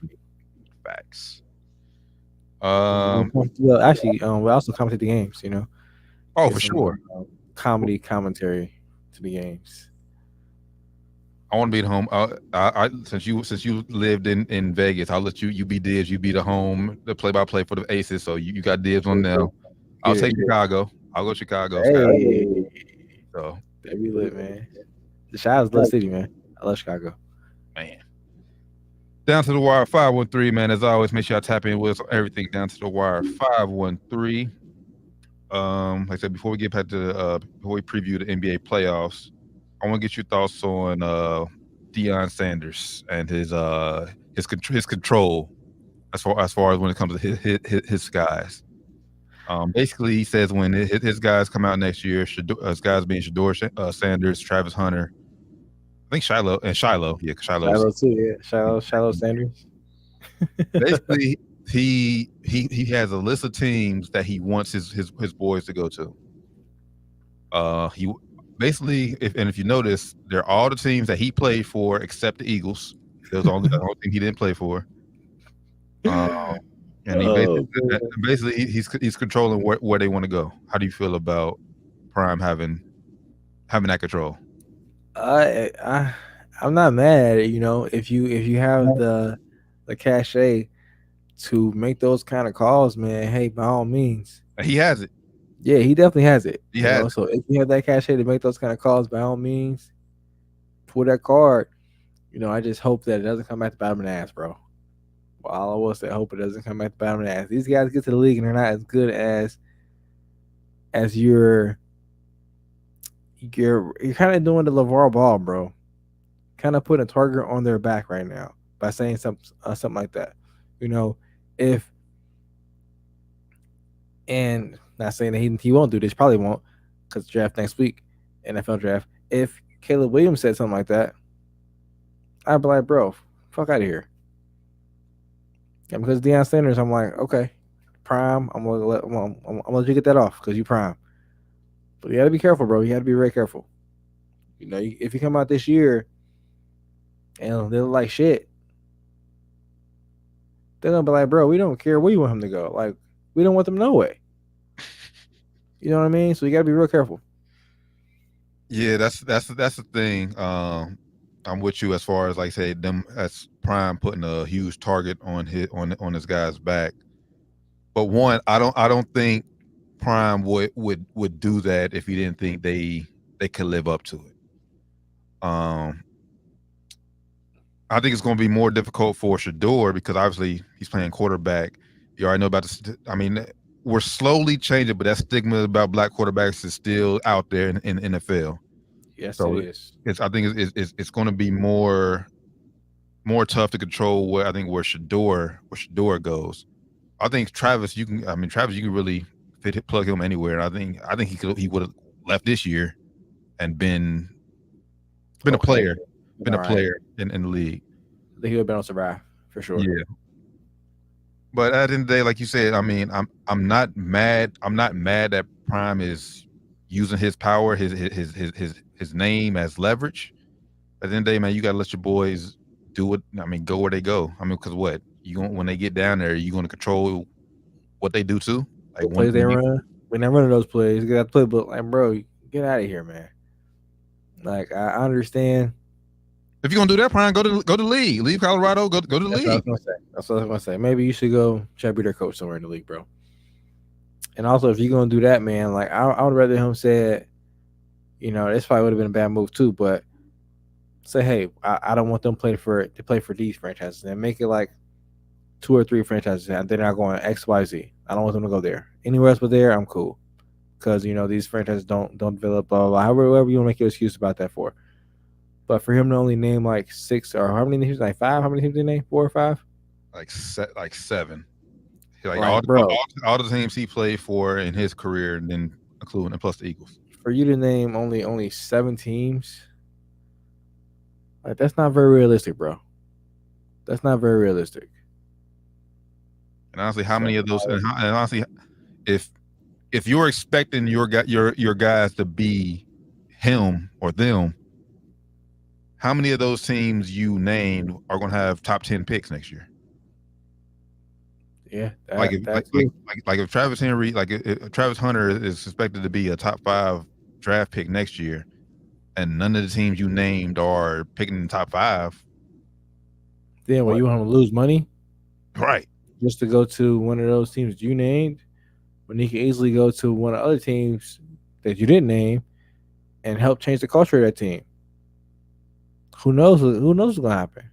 Facts. Actually, we also commentate the games, you know. Oh, Get for some, sure. Comedy commentary to the games. I want to be at home. I since you lived in Vegas, I'll let you be dibs. You be the play-by-play for the Aces, so you got dibs on them. I'll take Chicago. I'll go Chicago. Hey, so that'd be lit, man. The Chicago's lit city, man. I love Chicago. Man. Down to the wire 513, man. As always, make sure I tap in with us on everything. Down to the wire 513. Like I said, before we get back to before we preview the NBA playoffs, I want to get your thoughts on Deion Sanders and his control as far as when it comes to his guys. Basically, he says when his guys come out next year, his guys being Shedeur Sanders, Travis Hunter, I think Shiloh. Yeah, Shiloh too. Yeah, Shiloh Sanders. Basically, he has a list of teams that he wants his boys to go to. He basically, if you notice, they're all the teams that he played for except the Eagles. There's only the only thing he didn't play for. And he basically he's controlling where they want to go. How do you feel about Prime having that control? I'm not mad. You know, if you have the cachet to make those kind of calls, man, hey, by all means. He has it. Yeah, he definitely has it. He has it. So if you have that cachet to make those kind of calls, by all means, pull that card. You know, I just hope that it doesn't come at the bottom of the ass, bro. Well, all I will say, I hope it doesn't come at the bottom of the ass. These guys get to the league and they're not as good as you're kind of doing the LeVar Ball, bro. Kind of putting a target on their back right now by saying something like that. You know, and not saying that he won't do this, probably won't, because draft next week, NFL draft. If Caleb Williams said something like that, I'd be like, bro, fuck out of here. And because Deion Sanders, I'm like, okay, Prime, I'm gonna let you get that off because you Prime. But you got to be careful, bro. You got to be very careful. You know, if you come out this year and they look like shit, they're gonna be like, bro, we don't care where you want him to go. Like, we don't want them no way. You know what I mean? So you got to be real careful. Yeah, that's the thing. I'm with you as far as like say them as Prime putting a huge target on his guy's back. But one, I don't think Prime would do that if he didn't think they could live up to it. I think it's going to be more difficult for Shedeur because obviously he's playing quarterback. You already know about this. I mean, we're slowly changing, but that stigma about black quarterbacks is still out there in the NFL. Yes, so it is. I think it's going to be more tough to control where Shedeur goes. I think Travis, you can really plug him anywhere. I think he would have left this year and been a player, in the league. I think he would have been on Survive for sure. Yeah. But at the end of the day, like you said, I mean, I'm not mad. I'm not mad that Prime is using his power, his name as leverage. At the end of the day, man, you gotta let your boys do it. I mean, go where they go. I mean, because when they get down there, you're gonna control what they do too. Like what plays they run. When they're running those plays, you got to play, but like, bro, get out of here, man. Like, I understand If you're gonna do that, Prime, go to the league. Leave Colorado. Go to the league. That's what I was gonna say. Maybe you should go try to be their coach somewhere in the league, bro. And also, if you're gonna do that, man, like I would rather him say, this probably would have been a bad move too. But say, hey, I don't want them to play for these franchises, and make it like 2 or 3 franchises, and they're not going X, Y, Z. I don't want them to go there. Anywhere else but there, I'm cool. Because these franchises don't develop, blah blah blah. However you want to make your excuse about that for. But for him to only name like 6 or how many teams? Like 5? How many teams did he name? 4 or 5? Like 7. Like, bro, all the teams he played for in his career, and then including plus the Eagles. For you to name only 7 teams, like that's not very realistic, bro. That's not very realistic. And honestly, how many of those? And honestly, if you're expecting your guys to be him or them, how many of those teams you named are going to have top 10 picks next year? Yeah, if Travis Henry, if Travis Hunter is expected to be a top 5 draft pick next year, and none of the teams you named are picking in the top 5, then you want him to lose money, right? Just to go to one of those teams you named, when he can easily go to one of the other teams that you didn't name and help change the culture of that team. Who knows? Who knows what's going to happen?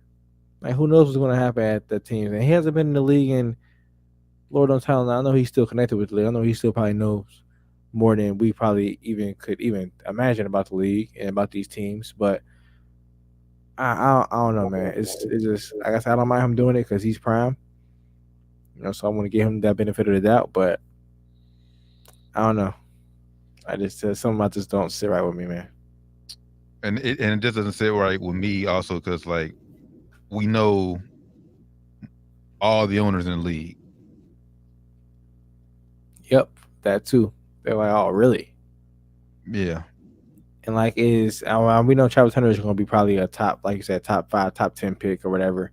Like, who knows what's going to happen at the team? And he hasn't been in the league, and Lord knows how long. I know he's still connected with the league. I know he still probably knows more than we probably could imagine about the league and about these teams. But I don't know, man. It's just, like I said, I don't mind him doing it because he's prime. So I want to give him that benefit of the doubt. But I don't know. I just something about this don't sit right with me, man. And it just doesn't sit right with me also because like we know all the owners in the league. Yep, that too. They're like, oh, really? Yeah. And like, we know Travis Hunter is going to be probably a top, like you said, top 5, top 10 pick or whatever.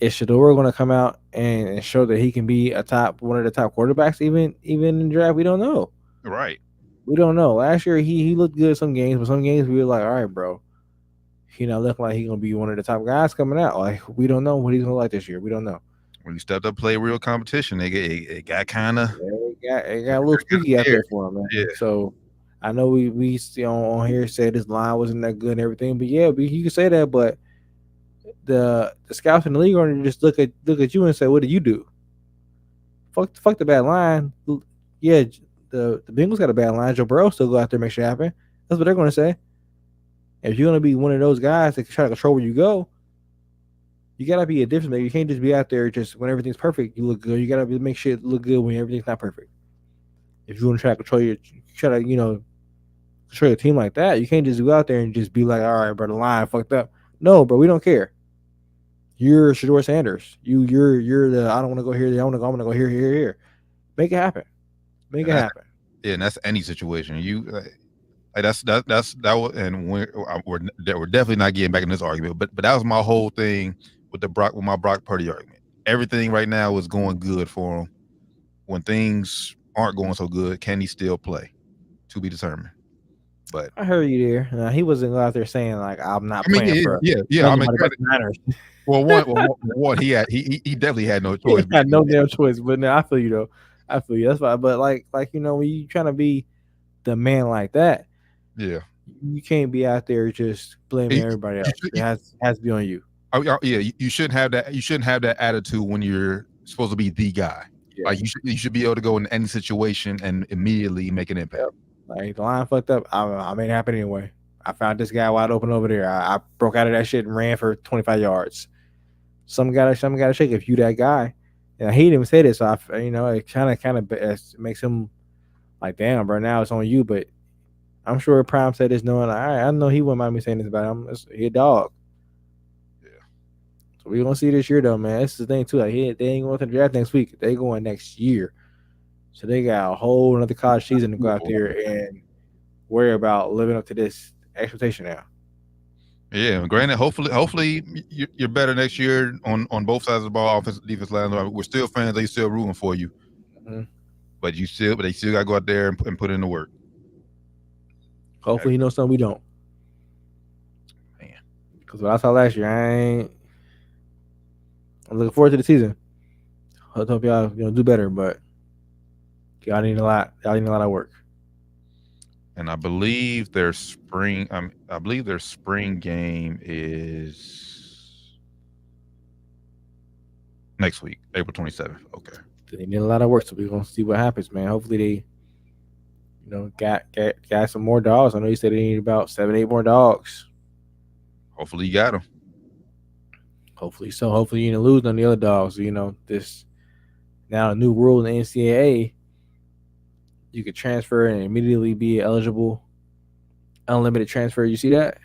Is Shador going to come out and show that he can be one of the top quarterbacks even in the draft? We don't know. Right. We don't know. Last year he looked good some games, but some games we were like, all right, bro, he not looking like he's going to be one of the top guys coming out. Like, we don't know what he's going to like this year. We don't know. When he stepped up, play real competition, it got kind of it got a little squeaky out there for him, man. Yeah. So I know we on here said his line wasn't that good and everything, but yeah, you can say that, but the scouts in the league are going to just look at you and say, what did you do? Fuck the bad line. Yeah, the Bengals got a bad line. Joe Burrow still go out there and make shit happen. That's what they're going to say. If you're going to be one of those guys that try to control where you go, you got to be a difference maker. You can't just be out there just when everything's perfect, you look good. You got to make shit look good when everything's not perfect. If you want to try to control your team like that, you can't just go out there and just be like, all right, bro, the line fucked up. No, bro, we don't care. You're Shador Sanders. You're the I don't want to go here. I want to go here. Make it happen. Make it happen. Yeah, and that's any situation. That was, and we're definitely not getting back in this argument. But that was my whole thing with my Brock Purdy argument. Everything right now is going good for him. When things aren't going so good, can he still play? To be determined. But I heard you there. He wasn't out there saying like I'm not playing for. Yeah. I mean, one, he definitely had no choice. He had no damn choice. But no, I feel you though. I feel you. That's why. But like when you trying to be the man like that, yeah, you can't be out there just blaming everybody else. It has to be on you. Yeah, you shouldn't have that. You shouldn't have that attitude when you're supposed to be the guy. Yeah. Like you should be able to go in any situation and immediately make an impact. Yep. Like the line fucked up. I made it happen anyway. I found this guy wide open over there. I broke out of that shit and ran for 25 yards. Some gotta shake if you that guy. And he didn't even say this, so it kind of makes him like, damn, bro. Now it's on you. But I'm sure Prime said this, knowing like, all right, I know he wouldn't mind me saying this about him. He a dog. Yeah. So we're gonna see this year though, man. This is the thing too. Like they ain't going to the draft next week. They going next year. So they got a whole another college season to go out there and worry about living up to this expectation now. Yeah, granted, hopefully you're better next year on both sides of the ball, offense, defense line. We're still fans; they still rooting for you. Mm-hmm. But they still got to go out there and put in the work. Hopefully, he knows something we don't. Man, Because what I saw last year, I'm looking forward to the season. I hope y'all do better, but y'all need a lot. Y'all need a lot of work. And I believe their spring. I believe their spring game is next week, April 27th. Okay. They need a lot of work, so we're gonna see what happens, man. Hopefully they, got some more dogs. I know you said they need about 7, 8 more dogs. Hopefully you got them. Hopefully so. Hopefully you didn't lose on the other dogs. This now a new rule in the NCAA. You could transfer and immediately be eligible, unlimited transfer. You see that?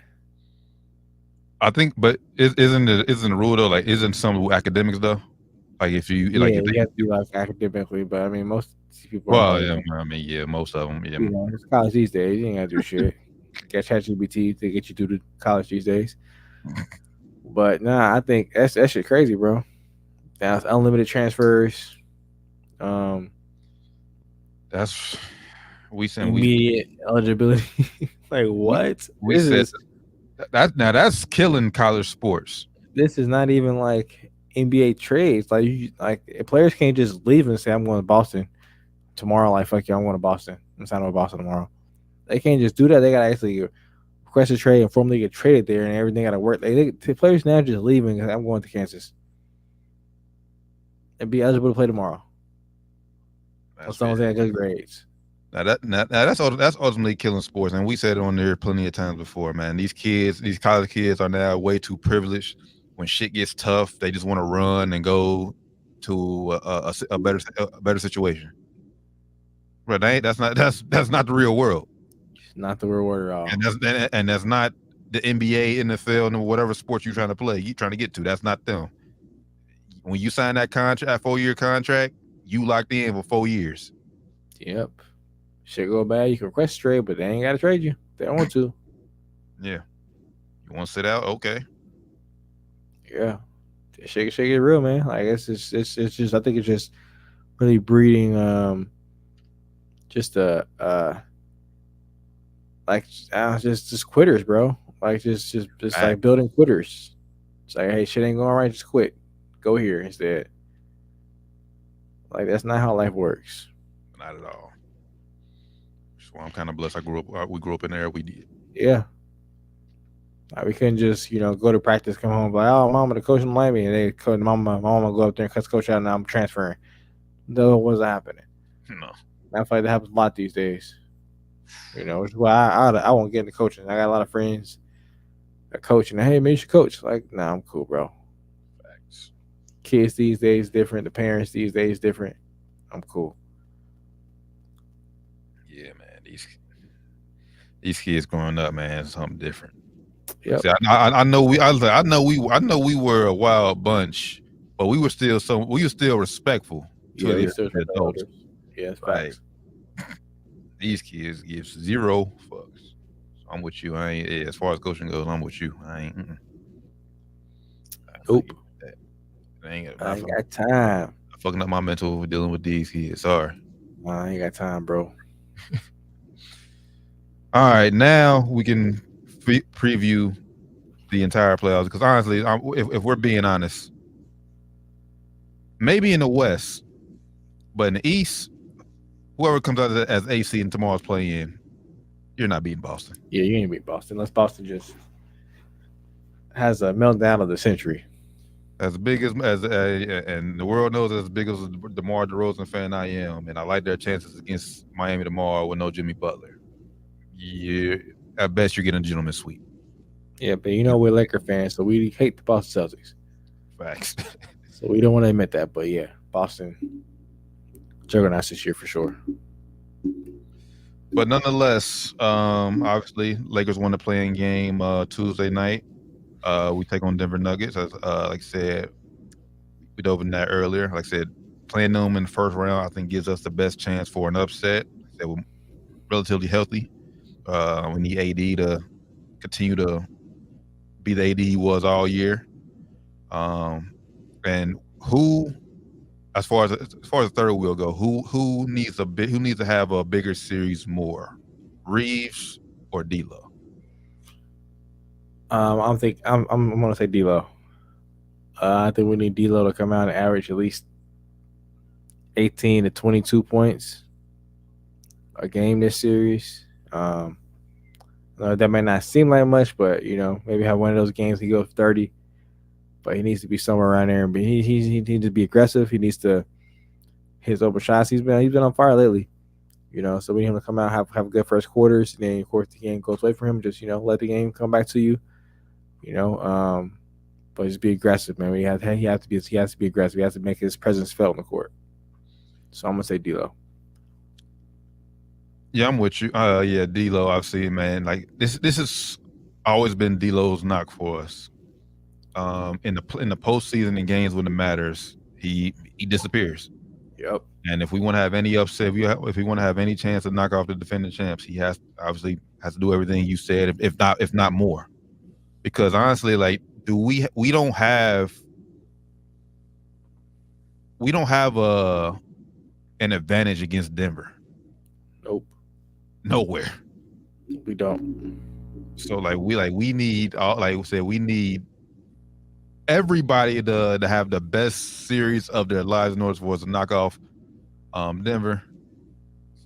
I think, but isn't the rule though? Like, isn't some academics though? Like, if you you have to do like academically, but I mean most people. Well, yeah, I mean, yeah, most of them. Yeah, it's college these days. You ain't gotta do shit. Get ChatGPT to get you through the college these days. But nah, I think that shit crazy, bro. That's unlimited transfers. That's immediate eligibility. Like what? We said that now that's killing college sports. This is not even like NBA trades. Like players can't just leave and say I'm going to Boston tomorrow. Like fuck you, I'm going to Boston. I'm signing with Boston tomorrow. They can't just do that. They gotta actually request a trade and formally get traded there, and everything gotta work. The players now just leaving. I'm going to Kansas and be eligible to play tomorrow. As long as they have good grades. Now that's ultimately killing sports, and we said it on there plenty of times before, man. These college kids are now way too privileged. When shit gets tough, they just want to run and go to a better situation. But that's not the real world. It's not the real world at all. And that's not the NBA, NFL, and whatever sport you're trying to play. You trying to get to. That's not them. When you sign that contract, 4-year contract, you locked in for 4 years. Yep. Shit go bad, you can request trade, but they ain't got to trade you. They don't want to. Yeah. You want to sit out? Okay. Yeah. Shake it real, man. Like it's just I think it's just really breeding just quitters, bro. Like just like building quitters. It's like, hey, shit ain't going right, just quit. Go here instead. Like that's not how life works. Not at all. So I'm kind of blessed. We grew up in there. We did. Yeah. Like we couldn't just go to practice, come home, like, oh, mama, the coach don't like me, and they could my mama go up there and cut the coach out, and now I'm transferring. No, it wasn't happening. No. I feel like that happens a lot these days. Which is why I won't get into coaching. I got a lot of friends that coach, and hey, maybe you should coach. Like, nah, I'm cool, bro. Facts. Kids these days different. The parents these days different. I'm cool. Yeah, man. These kids growing up, man, is something different. Yep. See, I know we were a wild bunch, but we were still respectful to the adults. Yeah, facts. These kids give zero fucks. So I'm with you. I ain't as far as coaching goes. I'm with you. I ain't. Nope. I ain't got time. I'm fucking up my mental dealing with these kids. Sorry. I ain't got time, bro. All right, now we can preview the entire playoffs because honestly, if we're being honest, maybe in the West, but in the East, whoever comes out as AC and tomorrow's play-in, you're not beating Boston. Yeah, you ain't beat Boston unless Boston just has a meltdown of the century. As big and the world knows as big as the DeMar DeRozan fan I am, and I like their chances against Miami tomorrow with no Jimmy Butler. Yeah, at best you're getting a gentleman's sweep. Yeah, but we're Laker fans, so we hate the Boston Celtics. Facts. So we don't want to admit that, but yeah, Boston juggernauts this year for sure. But nonetheless, obviously Lakers won the play-in game Tuesday night. We take on Denver Nuggets. As like I said, we dove in that earlier. Like I said, playing them in the first round, I think gives us the best chance for an upset. They were relatively healthy. We need AD to continue to be the AD he was all year. And who, as far as the third wheel go, who needs to have a bigger series more, Reeves or D'Lo? I'm gonna say D'Lo. I think we need D'Lo to come out and average at least 18 to 22 points a game this series. That may not seem like much, but maybe have one of those games he goes 30. But he needs to be somewhere around there, and he needs to be aggressive. He needs to hit his open shots. He's been on fire lately. So we need him to come out, have good first quarters, and then of course the game goes away from him. Just let the game come back to you. But just be aggressive, man. He has to be aggressive. He has to make his presence felt on the court. So I'm gonna say D'Lo. Yeah, I'm with you. Yeah, D'Lo. I've seen, man. Like this has always been D'Lo's knock for us. In the postseason and games when it matters, he disappears. Yep. And if we want to have any upset, if we want to have any chance to knock off the defending champs, he has to do everything you said, if not more. Because honestly, like, we don't have an advantage against Denver. Nope. Nowhere. We don't. So we need we need everybody to have the best series of their lives in order for us to knock off Denver.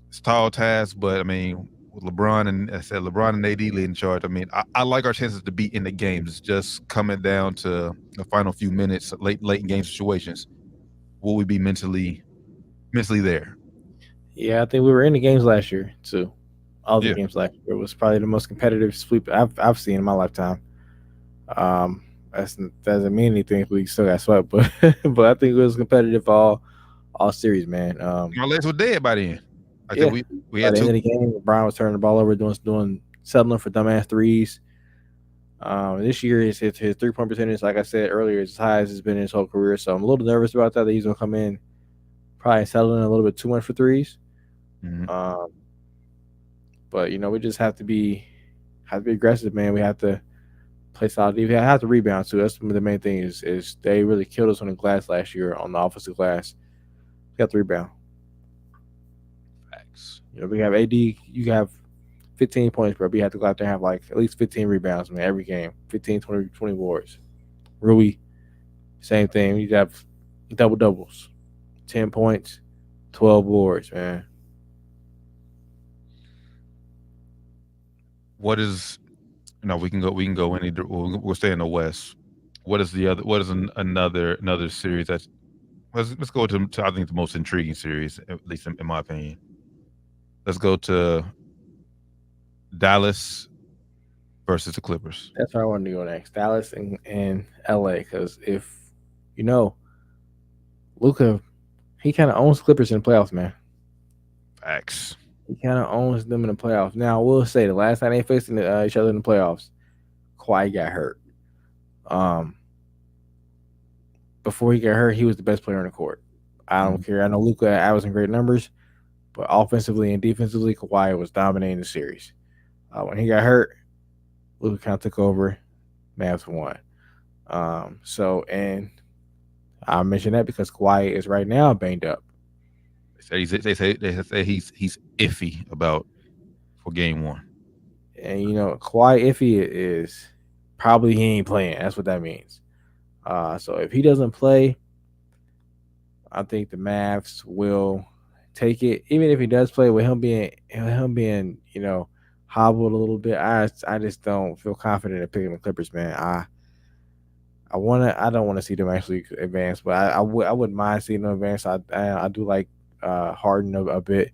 It's a tall task, but I mean, with LeBron and AD leading charge, I mean, I like our chances to be in the games. It's just coming down to the final few minutes, late in game situations. Will we be mentally there? Yeah, I think we were in the games last year too. All the games last year. It was probably the most competitive sweep I've seen in my lifetime. That doesn't mean anything if we still got swept, but but I think it was competitive all series, man. My legs were dead by then. I think we had by the end of the game. Brian was turning the ball over, settling for dumbass threes. This year his 3-point percentage, like I said earlier, is as high as it's been in his whole career. So I'm a little nervous about that he's gonna come in probably settling a little bit too much for threes. Mm-hmm. But we just have to be aggressive, man. We have to play solid. We have to rebound too. That's the main thing. Is they really killed us on the glass last year on the offensive glass. We got to rebound. Facts. We have AD. You have 15 points, bro. We have to go out there and have like at least 15 rebounds, man, every game. 15, 20 boards. Rui, same thing. You have double doubles, 10 points, 12 boards, man. What is? We can go any. We'll stay in the West. What is another series that's? Let's go to I think the most intriguing series, at least in my opinion. Let's go to Dallas versus the Clippers. That's where I wanted to go next. Dallas and LA, because if Luka, he kind of owns Clippers in the playoffs, man. Facts. He kind of owns them in the playoffs. Now, I will say the last time they faced each other in the playoffs, Kawhi got hurt. Before he got hurt, he was the best player on the court. I don't care. I know Luka averaging great numbers, but offensively and defensively, Kawhi was dominating the series. When he got hurt, Luka kind of took over. Mavs won. And I mention that because Kawhi is right now banged up. They say he's iffy about for game one. And Kawhi iffy is probably he ain't playing. That's what that means. So if he doesn't play, I think the Mavs will take it. Even if he does play, with him being hobbled a little bit, I just don't feel confident in picking the Clippers, man. I don't want to see them actually advance, but I wouldn't mind seeing them advance. I do like Harden a bit.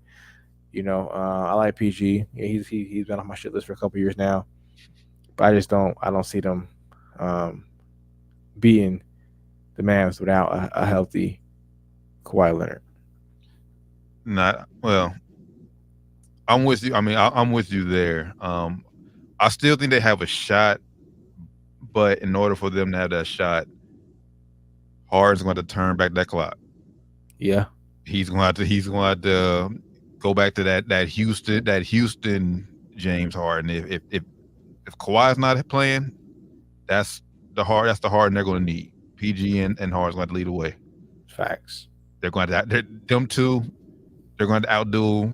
I like PG. He's been on my shit list for a couple years now, but I don't see them beating the Mavs without a healthy Kawhi Leonard. I'm with you. I mean, I'm with you there. I still think they have a shot, but in order for them to have that shot, Harden's going to turn back that clock. Yeah, he's going to go back to that Houston James Harden. If Kawhi's not playing, that's the Harden they're going to need. PG and Harden's going to lead the way. Facts. They're going to them two. They're going to outdo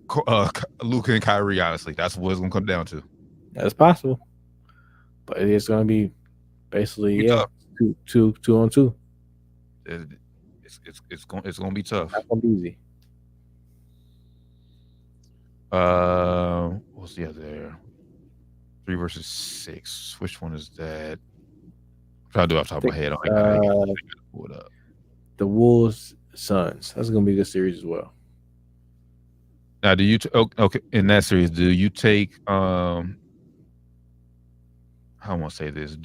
Luka and Kyrie. Honestly, that's what it's going to come down to. That's possible. but it's going to be basically Be tough. two on two. It's going to be tough. Not going to be easy. What's the other there? 3 versus 6. Which one is that? I'm trying to do it off the top of my head. I gotta pull it up. The Wolves Suns. That's going to be a good series as well. Now, do you okay in that series? Do you take how I want to say this?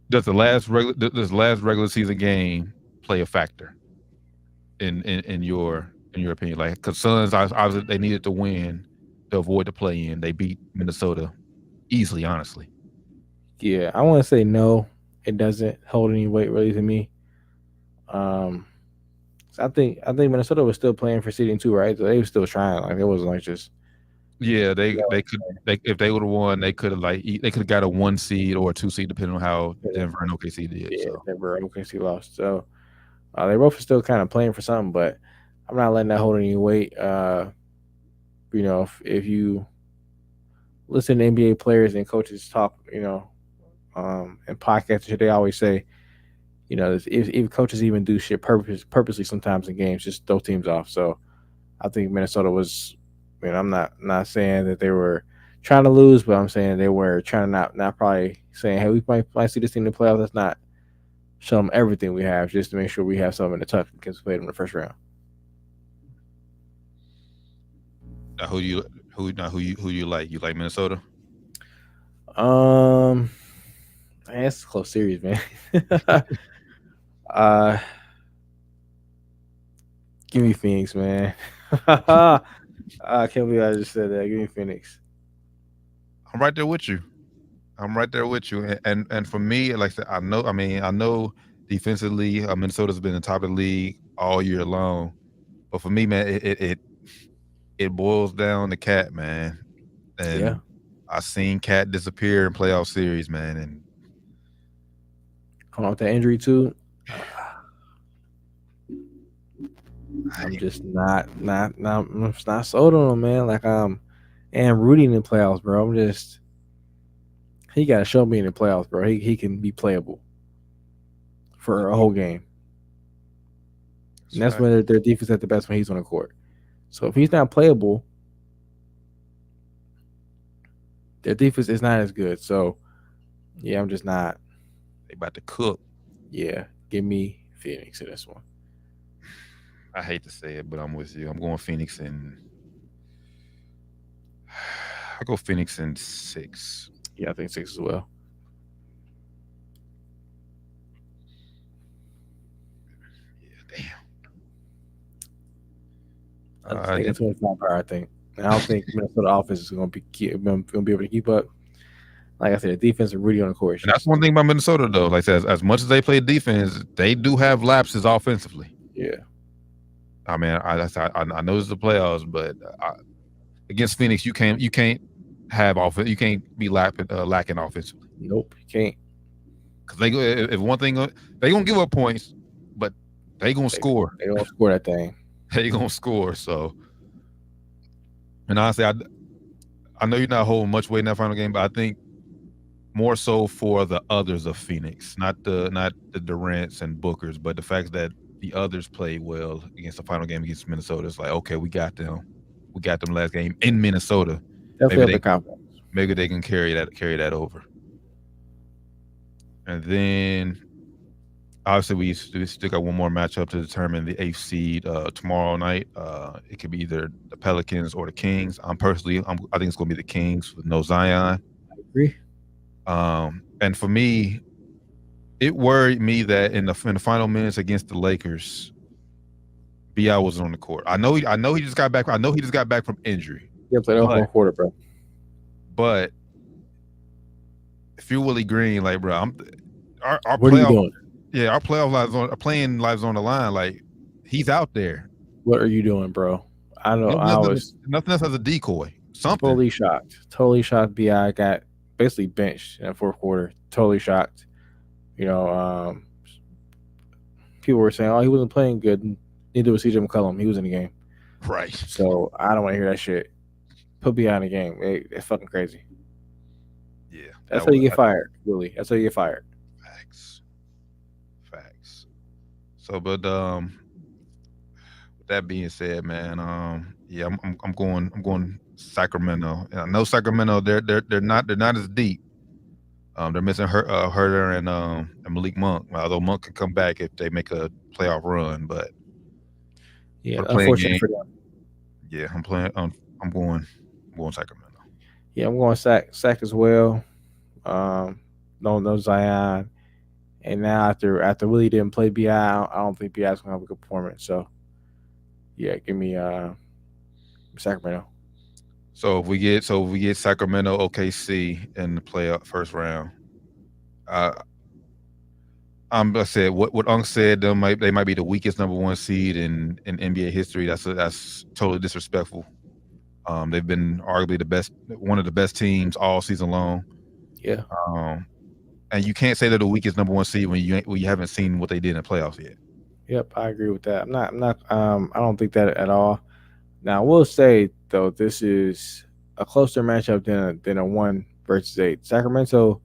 Does the last regular season game play a factor in your opinion? Like, because Suns obviously they needed to win to avoid the play-in. They beat Minnesota easily, honestly. Yeah, I want to say no. It doesn't hold any weight really to me. So I think Minnesota was still playing for seeding too, right? So they were still trying. Like it wasn't like just. Yeah, they could if they would have won, they could have got a 1 seed or a 2 seed depending on how Denver and OKC did. Yeah, so. Denver and OKC lost. So they both are still kind of playing for something, but I'm not letting that hold any weight. If you listen to NBA players and coaches talk, and podcasts, they always say, if coaches even do shit purposely sometimes in games, just throw teams off. So I think Minnesota was. I'm not saying that they were trying to lose, but I'm saying they were trying to not probably saying, hey, we might see this team in the playoffs. Let's not show them everything we have just to make sure we have something in the tuck because we played them in the first round. Who you like? You like Minnesota? It's a close series, man. Give me Phoenix, man. I can't believe I just said that. Give me Phoenix. I'm right there with you. And for me, like I said, I know defensively, Minnesota's been the top of the league all year long. But for me, man, it boils down to Cat, man. And yeah. I seen Cat disappear in playoff series, man. And come on with that injury too. I'm just not sold on him, man. Like and rooting in the playoffs, bro. He got to show me in the playoffs, bro. He can be playable for a whole game. And that's when their defense at the best when he's on the court. So if he's not playable, their defense is not as good. So yeah, I'm just not. They about to cook. Yeah, give me Phoenix in this one. I hate to say it, but I'm with you. I'm going Phoenix in. I go Phoenix in 6. Yeah, I think 6 as well. Yeah, damn. I think it's 25 power. I think. I don't think Minnesota offense is going to be able to keep up. Like I said, the defense is really on the court. And that's one thing about Minnesota, though. Like I said, as much as they play defense, they do have lapses offensively. Yeah. I mean, I know it's the playoffs, but against Phoenix, you can't have offense. You can't be lacking offensively. Nope, you can't. Because if one thing they gonna give up points, but they gonna score. They gonna score that thing. They gonna score. So, and honestly, I know you're not holding much weight in that final game, but I think more so for the others of Phoenix, not the Durants and Bookers, but the fact that the others played well against the final game against Minnesota. It's like, okay, we got them last game in Minnesota. Maybe they can carry that over. And then obviously we still got one more matchup to determine the 8th seed tomorrow night. It could be either the Pelicans or the Kings. I think it's going to be the Kings with no Zion. I agree. And for me, it worried me that in the final minutes against the Lakers, B.I. wasn't on the court. I know he just got back. I know he just got back from injury. Yeah, played off one quarter, bro. But if you're Willie Green, like, bro, our what playoff, are you doing? Yeah, our playoff lives on the line. Like, he's out there. What are you doing, bro? I know. Nothing else as a decoy. Something. Totally shocked. B.I. got basically benched in the fourth quarter. Totally shocked. People were saying, "Oh, he wasn't playing good." Neither was CJ McCollum. He was in the game. Right. So I don't want to hear that shit. Put B.I. in the game. It's fucking crazy. Yeah, That's how you get fired, Willie. That's how you get fired. Facts. So, but with that being said, man, yeah, I'm going Sacramento. And I know Sacramento, they're not as deep. They're missing Herter and Malik Monk. Although Monk can come back if they make a playoff run, but Yeah, for playing unfortunate game, for them. yeah, I'm playing. I'm going Sacramento. Yeah, I'm going sack as well. No Zion, and now after Willie didn't play Bi, I don't think Bi's gonna have a good performance. So yeah, give me Sacramento. So if we get Sacramento, OKC in the playoff first round, I said what Unc said. They might be the weakest number 1 seed in NBA history. That's totally disrespectful. They've been arguably one of the best teams all season long. Yeah. And you can't say they're the weakest number 1 seed when you haven't seen what they did in the playoffs yet. Yep, I agree with that. I'm not. I don't think that at all. Now I will say though, this is a closer matchup than a 1 versus 8. Sacramento,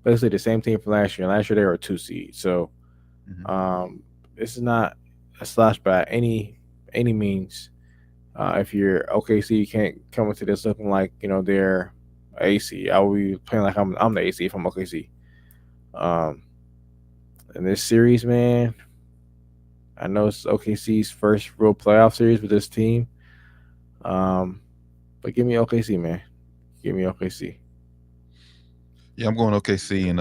basically the same team from last year. Last year they were a 2 seed. So, this is not a slash by any means. If you're OKC, you can't come into this looking like they're AC. I will be playing like I'm the AC if I'm OKC. In this series, man, I know it's OKC's first real playoff series with this team. But give me OKC, man. Give me OKC. Yeah, I'm going OKC in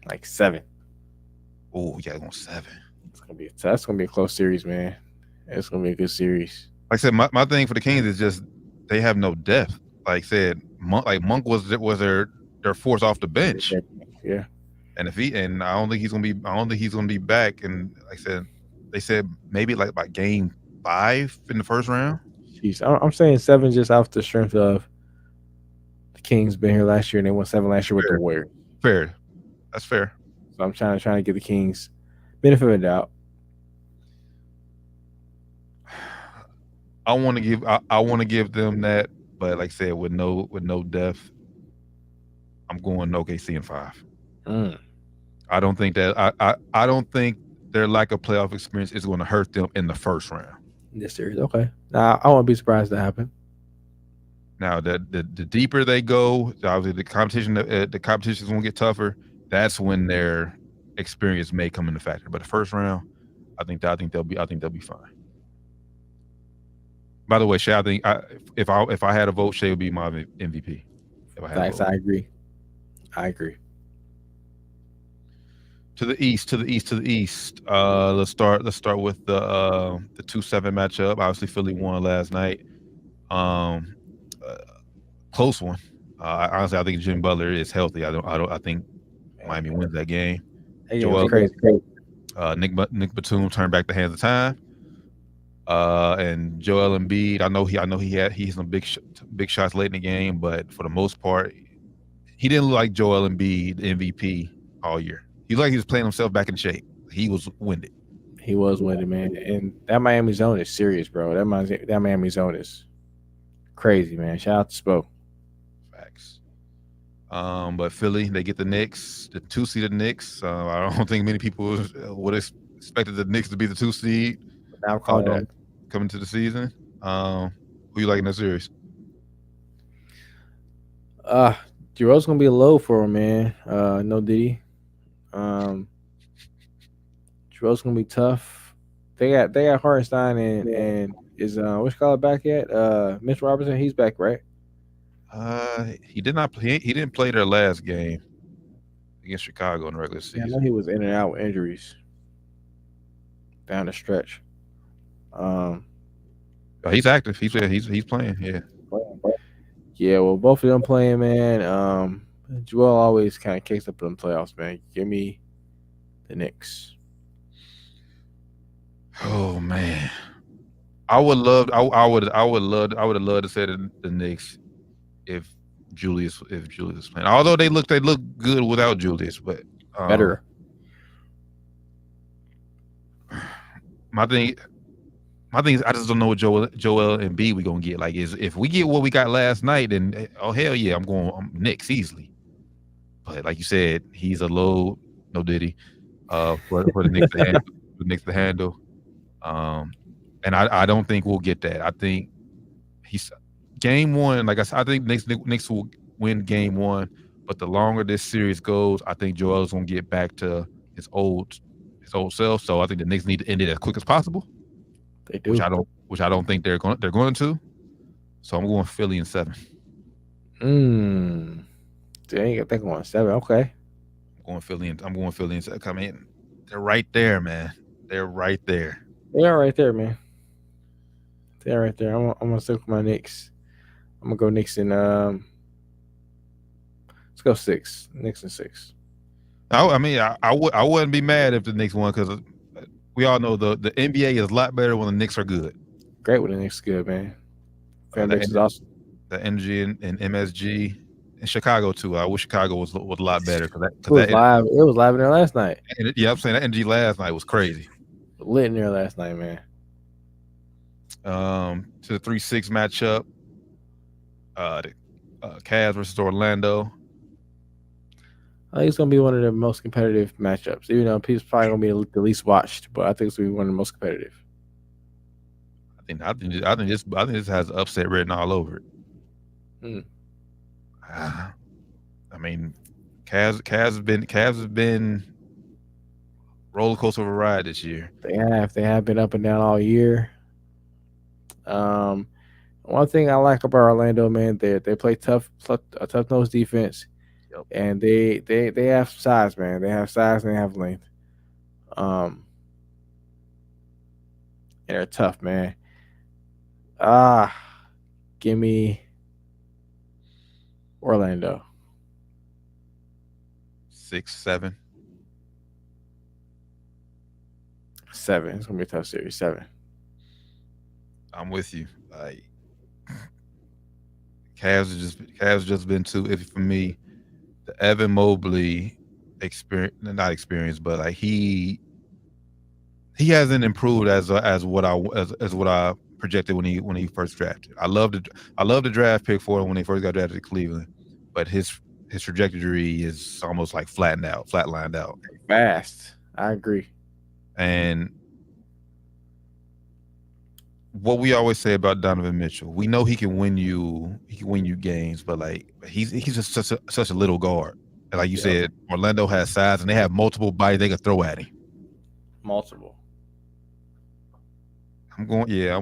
like 7. Oh, yeah, I'm going 7. That's gonna be a close series, man. It's gonna be a good series. Like I said, my thing for the Kings is just they have no depth. Like I said, Monk was their force off the bench. Yeah. And I don't think he's gonna be back. And like I said, they said maybe like by game 5 in the first round. Jeez, I'm saying 7 just off the strength of the Kings been here last year and they won 7 last year with the Warriors. Fair, that's fair. So I'm trying to give the Kings benefit of the doubt. I want to give them that, but like I said, with no depth, I'm going OKC in 5. I don't think that I don't think their lack of playoff experience is going to hurt them in the first round. This series, okay. Now I won't be surprised to happen. Now the deeper they go, obviously the competition is going to get tougher. That's when their experience may come into factor. But the first round, I think they'll be fine. By the way, Shay, I think if I had a vote, Shay would be my MVP. Thanks, I agree. To the east. Let's start with the 2-7 matchup. Obviously, Philly won last night. Close one. Honestly, I think Jimmy Butler is healthy. I think Miami wins that game. Hey, crazy. Nick Batum turned back the hands of time. And Joel Embiid, I know he had some big shots late in the game, but for the most part, he didn't look like Joel Embiid, the MVP all year. He looked like he was playing himself back in shape. He was winded. He was winded, man. And that Miami zone is serious, bro. That Miami zone is crazy, man. Shout out to Spo. Facts. But Philly, they get the Knicks, the 2-seeded Knicks. I don't think many people would have expected the Knicks to be the 2 seed. I'll call that coming to the season. Who you like in that series? Giroux's gonna be low for him, man. No Diddy. Giroux's gonna be tough. They got Hartenstein and is which color back yet? Mitch Robertson, he's back, right? He did not play. He didn't play their last game against Chicago in the regular season. I know he was in and out with injuries down the stretch. He's active. He's playing. Yeah. Yeah. Well, both of them playing, man. Joel always kind of kicks up in the playoffs, man. Give me the Knicks. Oh man, I would have loved to say the Knicks if Julius was playing. Although they look good without Julius, but better. My my thing is I just don't know what Joel Embiid we gonna get. Like, is if we get what we got last night, then oh hell yeah, I'm Knicks easily. But like you said, he's a low no diddy for the Knicks to handle. The Knicks to handle. And I don't think we'll get that. I think he's game one. Like I said, I think Knicks will win game one. But the longer this series goes, I think Joel's gonna get back to his old self. So I think the Knicks need to end it as quick as possible. They do. Which I don't think they're going to. So I'm going Philly in 7. Dang, I think I'm on 7. Okay. I'm going Philly in 7. Come in. They're right there, man. They're right there. They are right there, man. They're right there. I'm gonna stick with my Knicks. I'm gonna go Knicks in let's go 6. Knicks in 6. I mean, I wouldn't be mad if the Knicks won because we all know the NBA is a lot better when the Knicks are good. Great when the Knicks good, man. Fan base is awesome. The energy in MSG in Chicago too. I wish Chicago was a lot better because it was live in there last night. Yeah, I'm saying that energy last night was crazy. Lit in there last night, man. To the 3-6 matchup, the Cavs versus Orlando. I think it's gonna be one of the most competitive matchups. Even though it's probably gonna be the least watched, but I think it's gonna be one of the most competitive. I think this has upset written all over it. I mean, Cavs have been roller coaster of a ride this year. They have been up and down all year. One thing I like about Orlando, man, they play a tough nose defense. Yep. And they have size, man. They have size and they have length. And they're tough, man. Give me Orlando. 6, 7. 7. It's gonna be a tough series. 7. I'm with you. Like Cavs just been too iffy for me. The Evan Mobley not experience, but like he hasn't improved as what I projected when he first drafted. I love the draft pick for him when he first got drafted to Cleveland, but his trajectory is almost like flatlined out. Fast. I agree. And what we always say about Donovan Mitchell, we know he can win you games, but like he's just such a little guard. And like you said, Orlando has size and they have multiple bodies they can throw at him. Multiple. I'm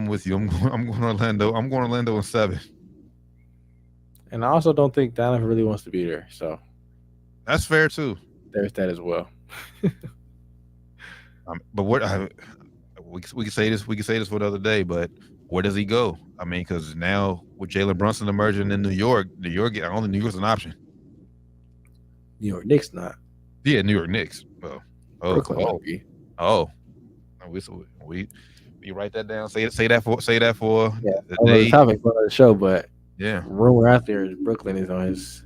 with you. I'm going Orlando. I'm going Orlando in 7. And I also don't think Donovan really wants to be there. So that's fair too. There's that as well. But we can say this for the other day, but where does he go? I mean, because now with Jalen Brunson emerging in New York, only New York's an option. New York Knicks not. Yeah, New York Knicks. Well, we write that down. Say that for the day. Topic for the show, but yeah, rumor out there is Brooklyn is on his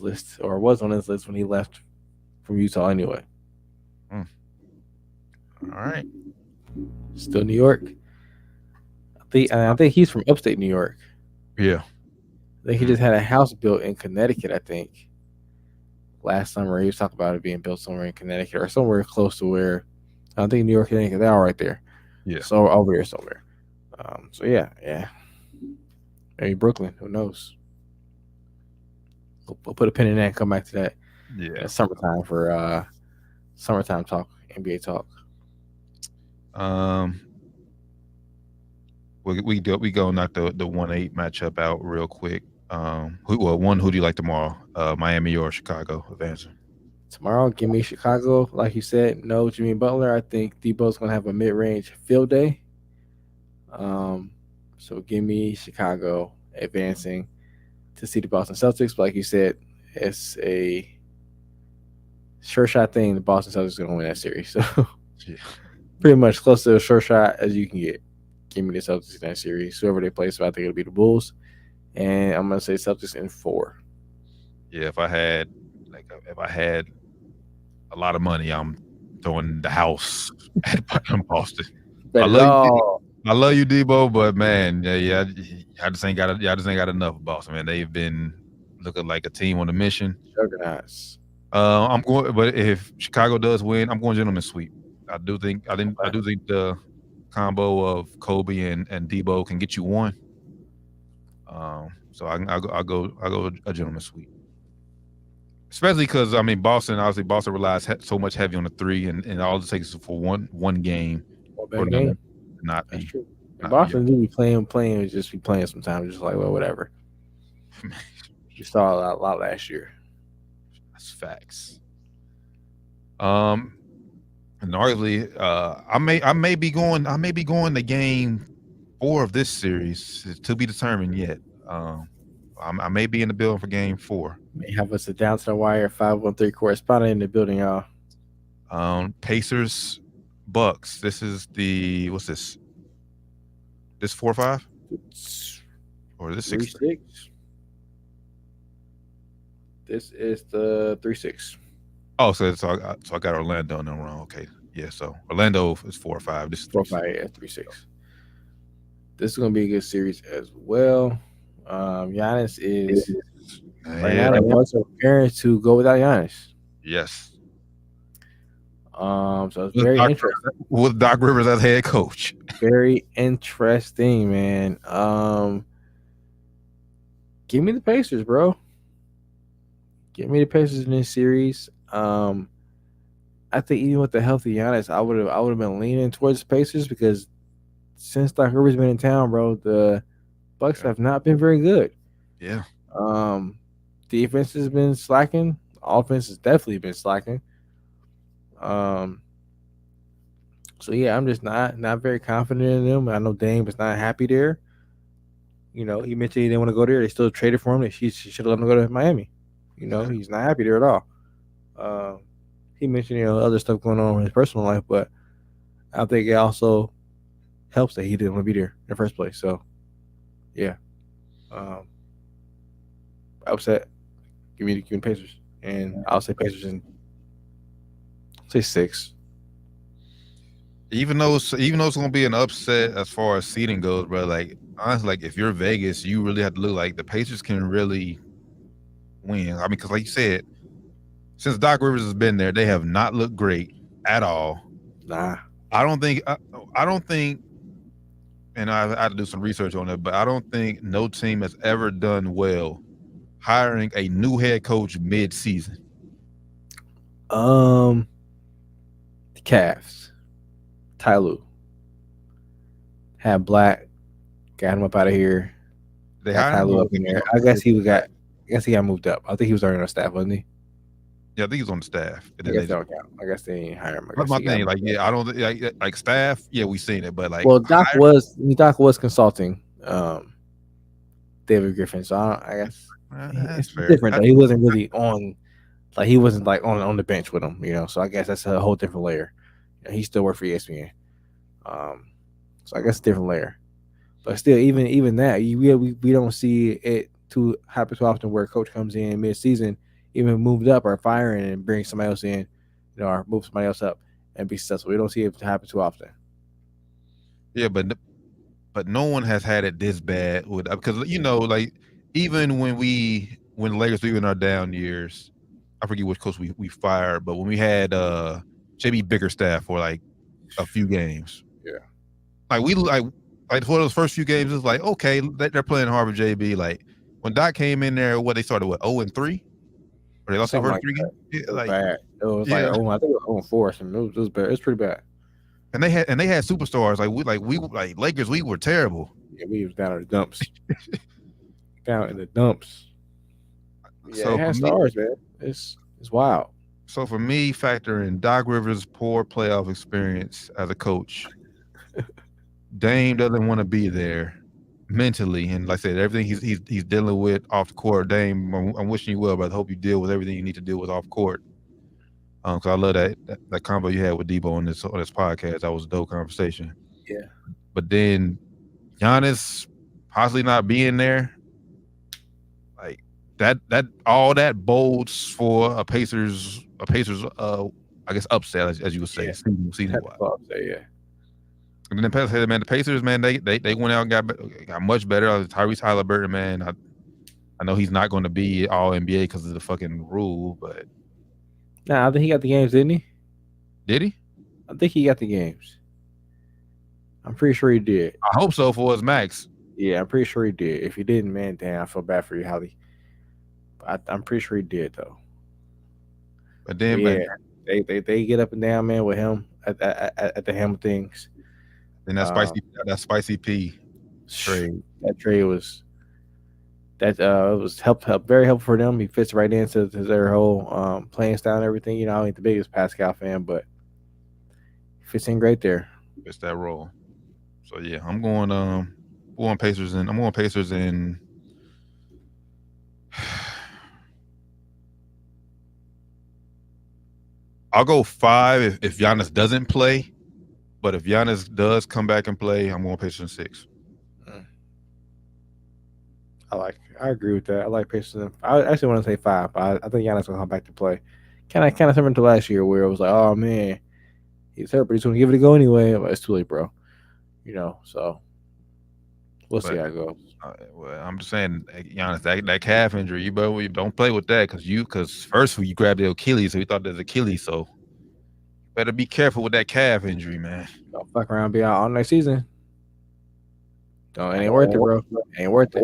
list, or was on his list when he left from Utah anyway. All right. Still New York. I think he's from upstate New York. Yeah. I think he just had a house built in Connecticut, I think. Last summer, he was talking about it being built somewhere in Connecticut or somewhere close to where I think New York, Connecticut, they're all right there. Yeah. So over here somewhere. So yeah. Maybe Brooklyn, who knows? We'll put a pin in that and come back to that. Yeah. It's summertime for summertime talk, NBA talk. We go knock the 1-8 matchup out real quick. Who do you like tomorrow? Miami or Chicago advancing? Tomorrow, give me Chicago. Like you said, no Jimmy Butler. I think Debo's gonna have a mid-range field day. So give me Chicago advancing to see the Boston Celtics. But like you said, it's a sure shot thing. The Boston Celtics are gonna win that series. So yeah. Pretty much close to a sure shot as you can get. Give me the Celtics in that series. Whoever they play, so I think it'll be the Bulls. And I'm gonna say Celtics in 4. Yeah, if I had a lot of money, I'm throwing the house at Boston. Bet it all. I love you, Debo, but man, yeah, I just ain't got enough of Boston, man. They've been looking like a team on a mission. Juggernauts. I'm going, but if Chicago does win, I'm going gentleman sweep. I do think the combo of Kobe and Debo can get you one. So I'll go a gentleman sweep. Especially because Boston relies so much heavy on the three, and all it takes is for one game. One game. Not That's be. true. And Boston do be playing, just be playing sometimes, just like, well, whatever. You saw a lot last year. That's facts. And arguably, I may be going to game 4 of this series. It's to be determined yet. I may be in the building for game 4. May have us a down to the wire 513 correspondent in the building, y'all. Pacers, Bucks. This is the what's this? This 4-5? Or this 6-6? This is the 3-6. Oh, so I got Orlando in the wrong. Okay, yeah. So Orlando is 4-5. This is 4-5, yeah, 3-6. This is gonna be a good series as well. Giannis is right now the Bucks are preparing to go without Giannis. Yes. So it's very interesting. With Doc Rivers as head coach. Very interesting, man. Give me the Pacers, bro. Give me the Pacers in this series. I think even with the healthy Giannis, I would have been leaning towards the Pacers because since Doc Rivers been in town, bro, the Bucks have not been very good. Yeah. Defense has been slacking. Offense has definitely been slacking. So yeah, I'm just not very confident in them. I know Dame is not happy there. You know, he mentioned he didn't want to go there. They still traded for him. He should have let him go to Miami. You know, he's not happy there at all. He mentioned, other stuff going on in his personal life, but I think it also helps that he didn't want to be there in the first place. So, yeah. Upset. Give me Pacers. And I'll say Pacers in, say 6. Even though it's gonna be an upset as far as seeding goes, bro, like honestly, like if you're Vegas, you really have to look like the Pacers can really win. Because like you said, since Doc Rivers has been there, they have not looked great at all. Nah. I don't think, and I had to do some research on it, but I don't think no team has ever done well hiring a new head coach mid-season. The Cavs. Tyloo had Black, got him up out of here. They got hired Tyloo up in there. I guess he got moved up. I think he was already on the staff, wasn't he? Yeah, I think he's on the staff. I guess that don't count. I guess they didn't hire him. That's my thing. Like, I don't like staff. Yeah, we seen it, but like, well, Doc was consulting David Griffin, so I guess it's different. Though. He wasn't really on, like he wasn't like on the bench with him, So I guess that's a whole different layer. He still worked for ESPN, so I guess a different layer. But still, even that, we don't see it happen too often where a coach comes in mid-season, even moved up or firing and bring somebody else in, or move somebody else up and be successful. We don't see it happen too often. Yeah, but no one has had it this bad because like even when the Lakers were in our down years, I forget which coach we fired, but when we had JB Bickerstaff for like a few games, like for those first few games, it's like okay, they're playing Harvard JB. Like when Doc came in there, they started 0-3, or they lost their first 3 games. Yeah, like bad. It was like I think it was 0-4. And it was bad. It's pretty bad. And they had superstars we Lakers. We were terrible. Yeah, we was down in the dumps. Down in the dumps. Yeah, so it had stars, man. It's wild. So for me, factor in Doc Rivers' poor playoff experience as a coach. Dame doesn't want to be there mentally, and like I said, everything he's dealing with off the court. Dame, I'm wishing you well, but I hope you deal with everything you need to deal with off court. Because I love that combo you had with Debo on this podcast. That was a dope conversation. Yeah. But then Giannis possibly not being there, like that all that bodes for a Pacers I guess upset as you would say. Yeah. Season-wide. Yeah. And then the Pacers, man, they went out and got much better. Tyrese Halliburton, man, I know he's not going to be all NBA because of the fucking rule, but Nah, I think he got the games, didn't he? did he? I think he got the games. I'm pretty sure he did. I hope so for his max. Yeah, I'm pretty sure he did. If he didn't, man, damn, I feel bad for you, Holly. I'm pretty sure he did though. But then, yeah, they get up and down, man, with him at the helm of things. And that spicy P trade. That trade was it was very helpful for them. He fits right into their whole playing style and everything. You know, I ain't the biggest Pascal fan, but he fits in great there. Fits that role. So yeah, I'm going Pacers in. I'll go 5 if Giannis doesn't play, but if Giannis does come back and play, I'm going Pacers in 6. I agree with that. I like Pacers. I actually want to say 5, but I think Giannis will come back to play. Kind of similar to last year where it was like, oh man, he's hurt, but he's going to give it a go anyway. But it's too late, bro. You know, so we'll see how it goes. Well, I'm just saying, Giannis, that calf injury, you don't play with that because first you grabbed the Achilles, so we thought there's Achilles, so better be careful with that calf injury, man. Don't fuck around, be out all next season. It ain't worth it, bro. It ain't worth it.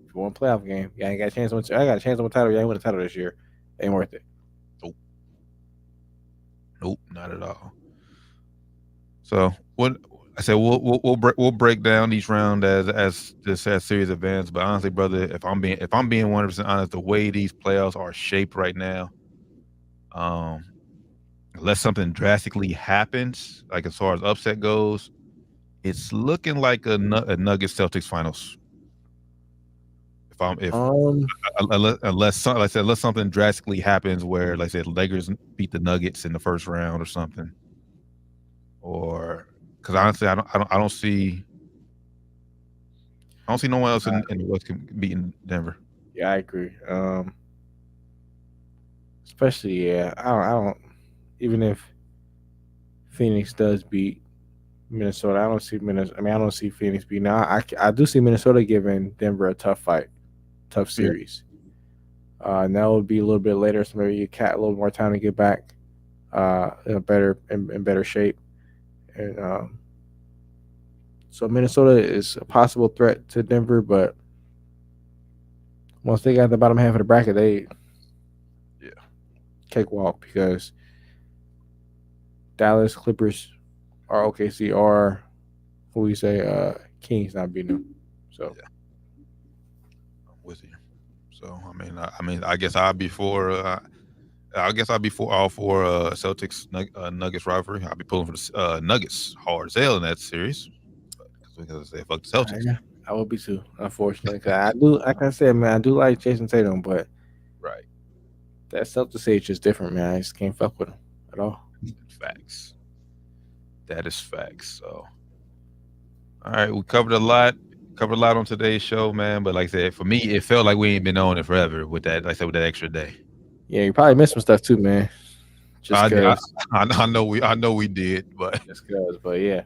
If you want a playoff game, you ain't got a chance to win. I got a chance to win a title. You ain't win a title this year. Ain't worth it. Nope, not at all. So what I said, we'll break down each round as this series advances. But honestly, brother, if I'm being 100% honest, the way these playoffs are shaped right now, unless something drastically happens, like as far as upset goes, it's looking like a Nuggets Celtics finals. Unless something drastically happens where, like I said, Lakers beat the Nuggets in the first round or something, or because honestly, I don't see no one else in the West can beat Denver. Yeah, I agree. Especially, I don't. Even if Phoenix does beat Minnesota, I don't see Minnesota. I don't see Phoenix beating. Now, I do see Minnesota giving Denver a tough series. And that would be a little bit later, so maybe you got a little more time to get back in better shape. And so Minnesota is a possible threat to Denver, but once they got the bottom half of the bracket, they cakewalk because Dallas, Clippers, or OKC, or who we say Kings not beating them. So I'm with you. So I guess I'll be for all for Celtics Nuggets rivalry. I'll be pulling for the Nuggets hard as hell in that series because they fuck the Celtics. I will be too, unfortunately. Cause I do, like I said, man, I do like Jason Tatum, but that Celtics age is different, man. I just can't fuck with him at all. Facts. That is facts. So, all right, we covered a lot on today's show, man. But like I said, for me, it felt like we ain't been on it forever with that. Like I said, with that extra day. Yeah, you probably missed some stuff too, man. I know we did, but just cause. But yeah,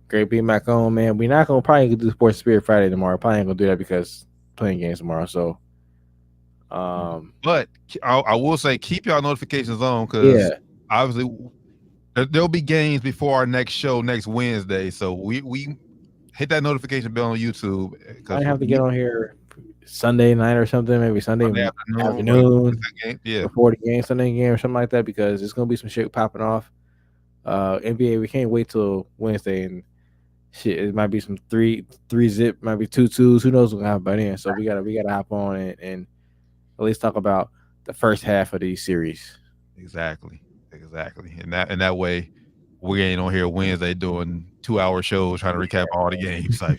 great being back on, man. We're not gonna probably do Sports Spirit Friday tomorrow. Probably ain't gonna do that because playing games tomorrow. So, but I will say keep y'all notifications on because obviously there'll be games before our next show next Wednesday. So we hit that notification bell on YouTube. I have to get on here Sunday night or something, maybe Sunday afternoon, before the game, Sunday game or something like that, because there's gonna be some shit popping off. NBA, we can't wait till Wednesday and shit. It might be some three zip, might be 2-2s. Who knows what's gonna happen by then? So we gotta hop on and at least talk about the first half of these series. Exactly. And that way we ain't on here Wednesday doing 2-hour shows trying to recap all the games. Trying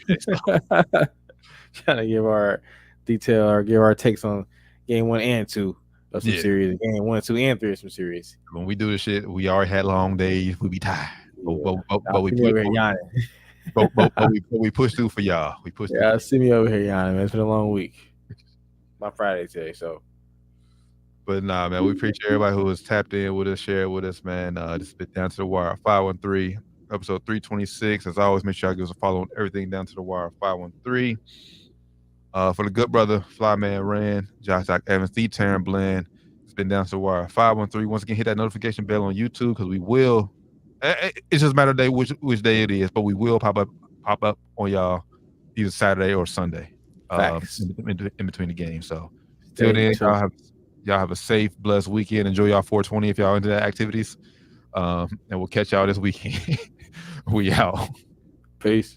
to give our detail or give our takes on game 1 and 2 of some series, game 1, 2, and 3 of some series. When we do this shit, we already had long days. We be tired. But we push through for y'all. We push. Yeah, see me over here, Yanni. It's been a long week. My Friday today, so. But nah, man, we appreciate everybody who was tapped in with us, shared with us, man. Just bit down to the wire. 513. episode 326. As always, make sure y'all give us a follow on everything down to the wire 513. For the good brother, Flyman Rand, Josh Doc Evans, the Taryn Bland, it's been down to the wire 513. Once again, hit that notification bell on YouTube because we will. It's just a matter of day which day it is, but we will pop up on y'all either Saturday or Sunday. In between the games. So till then, y'all have a safe, blessed weekend. Enjoy y'all 420 if y'all into that activities. And we'll catch y'all this weekend. We out. Peace.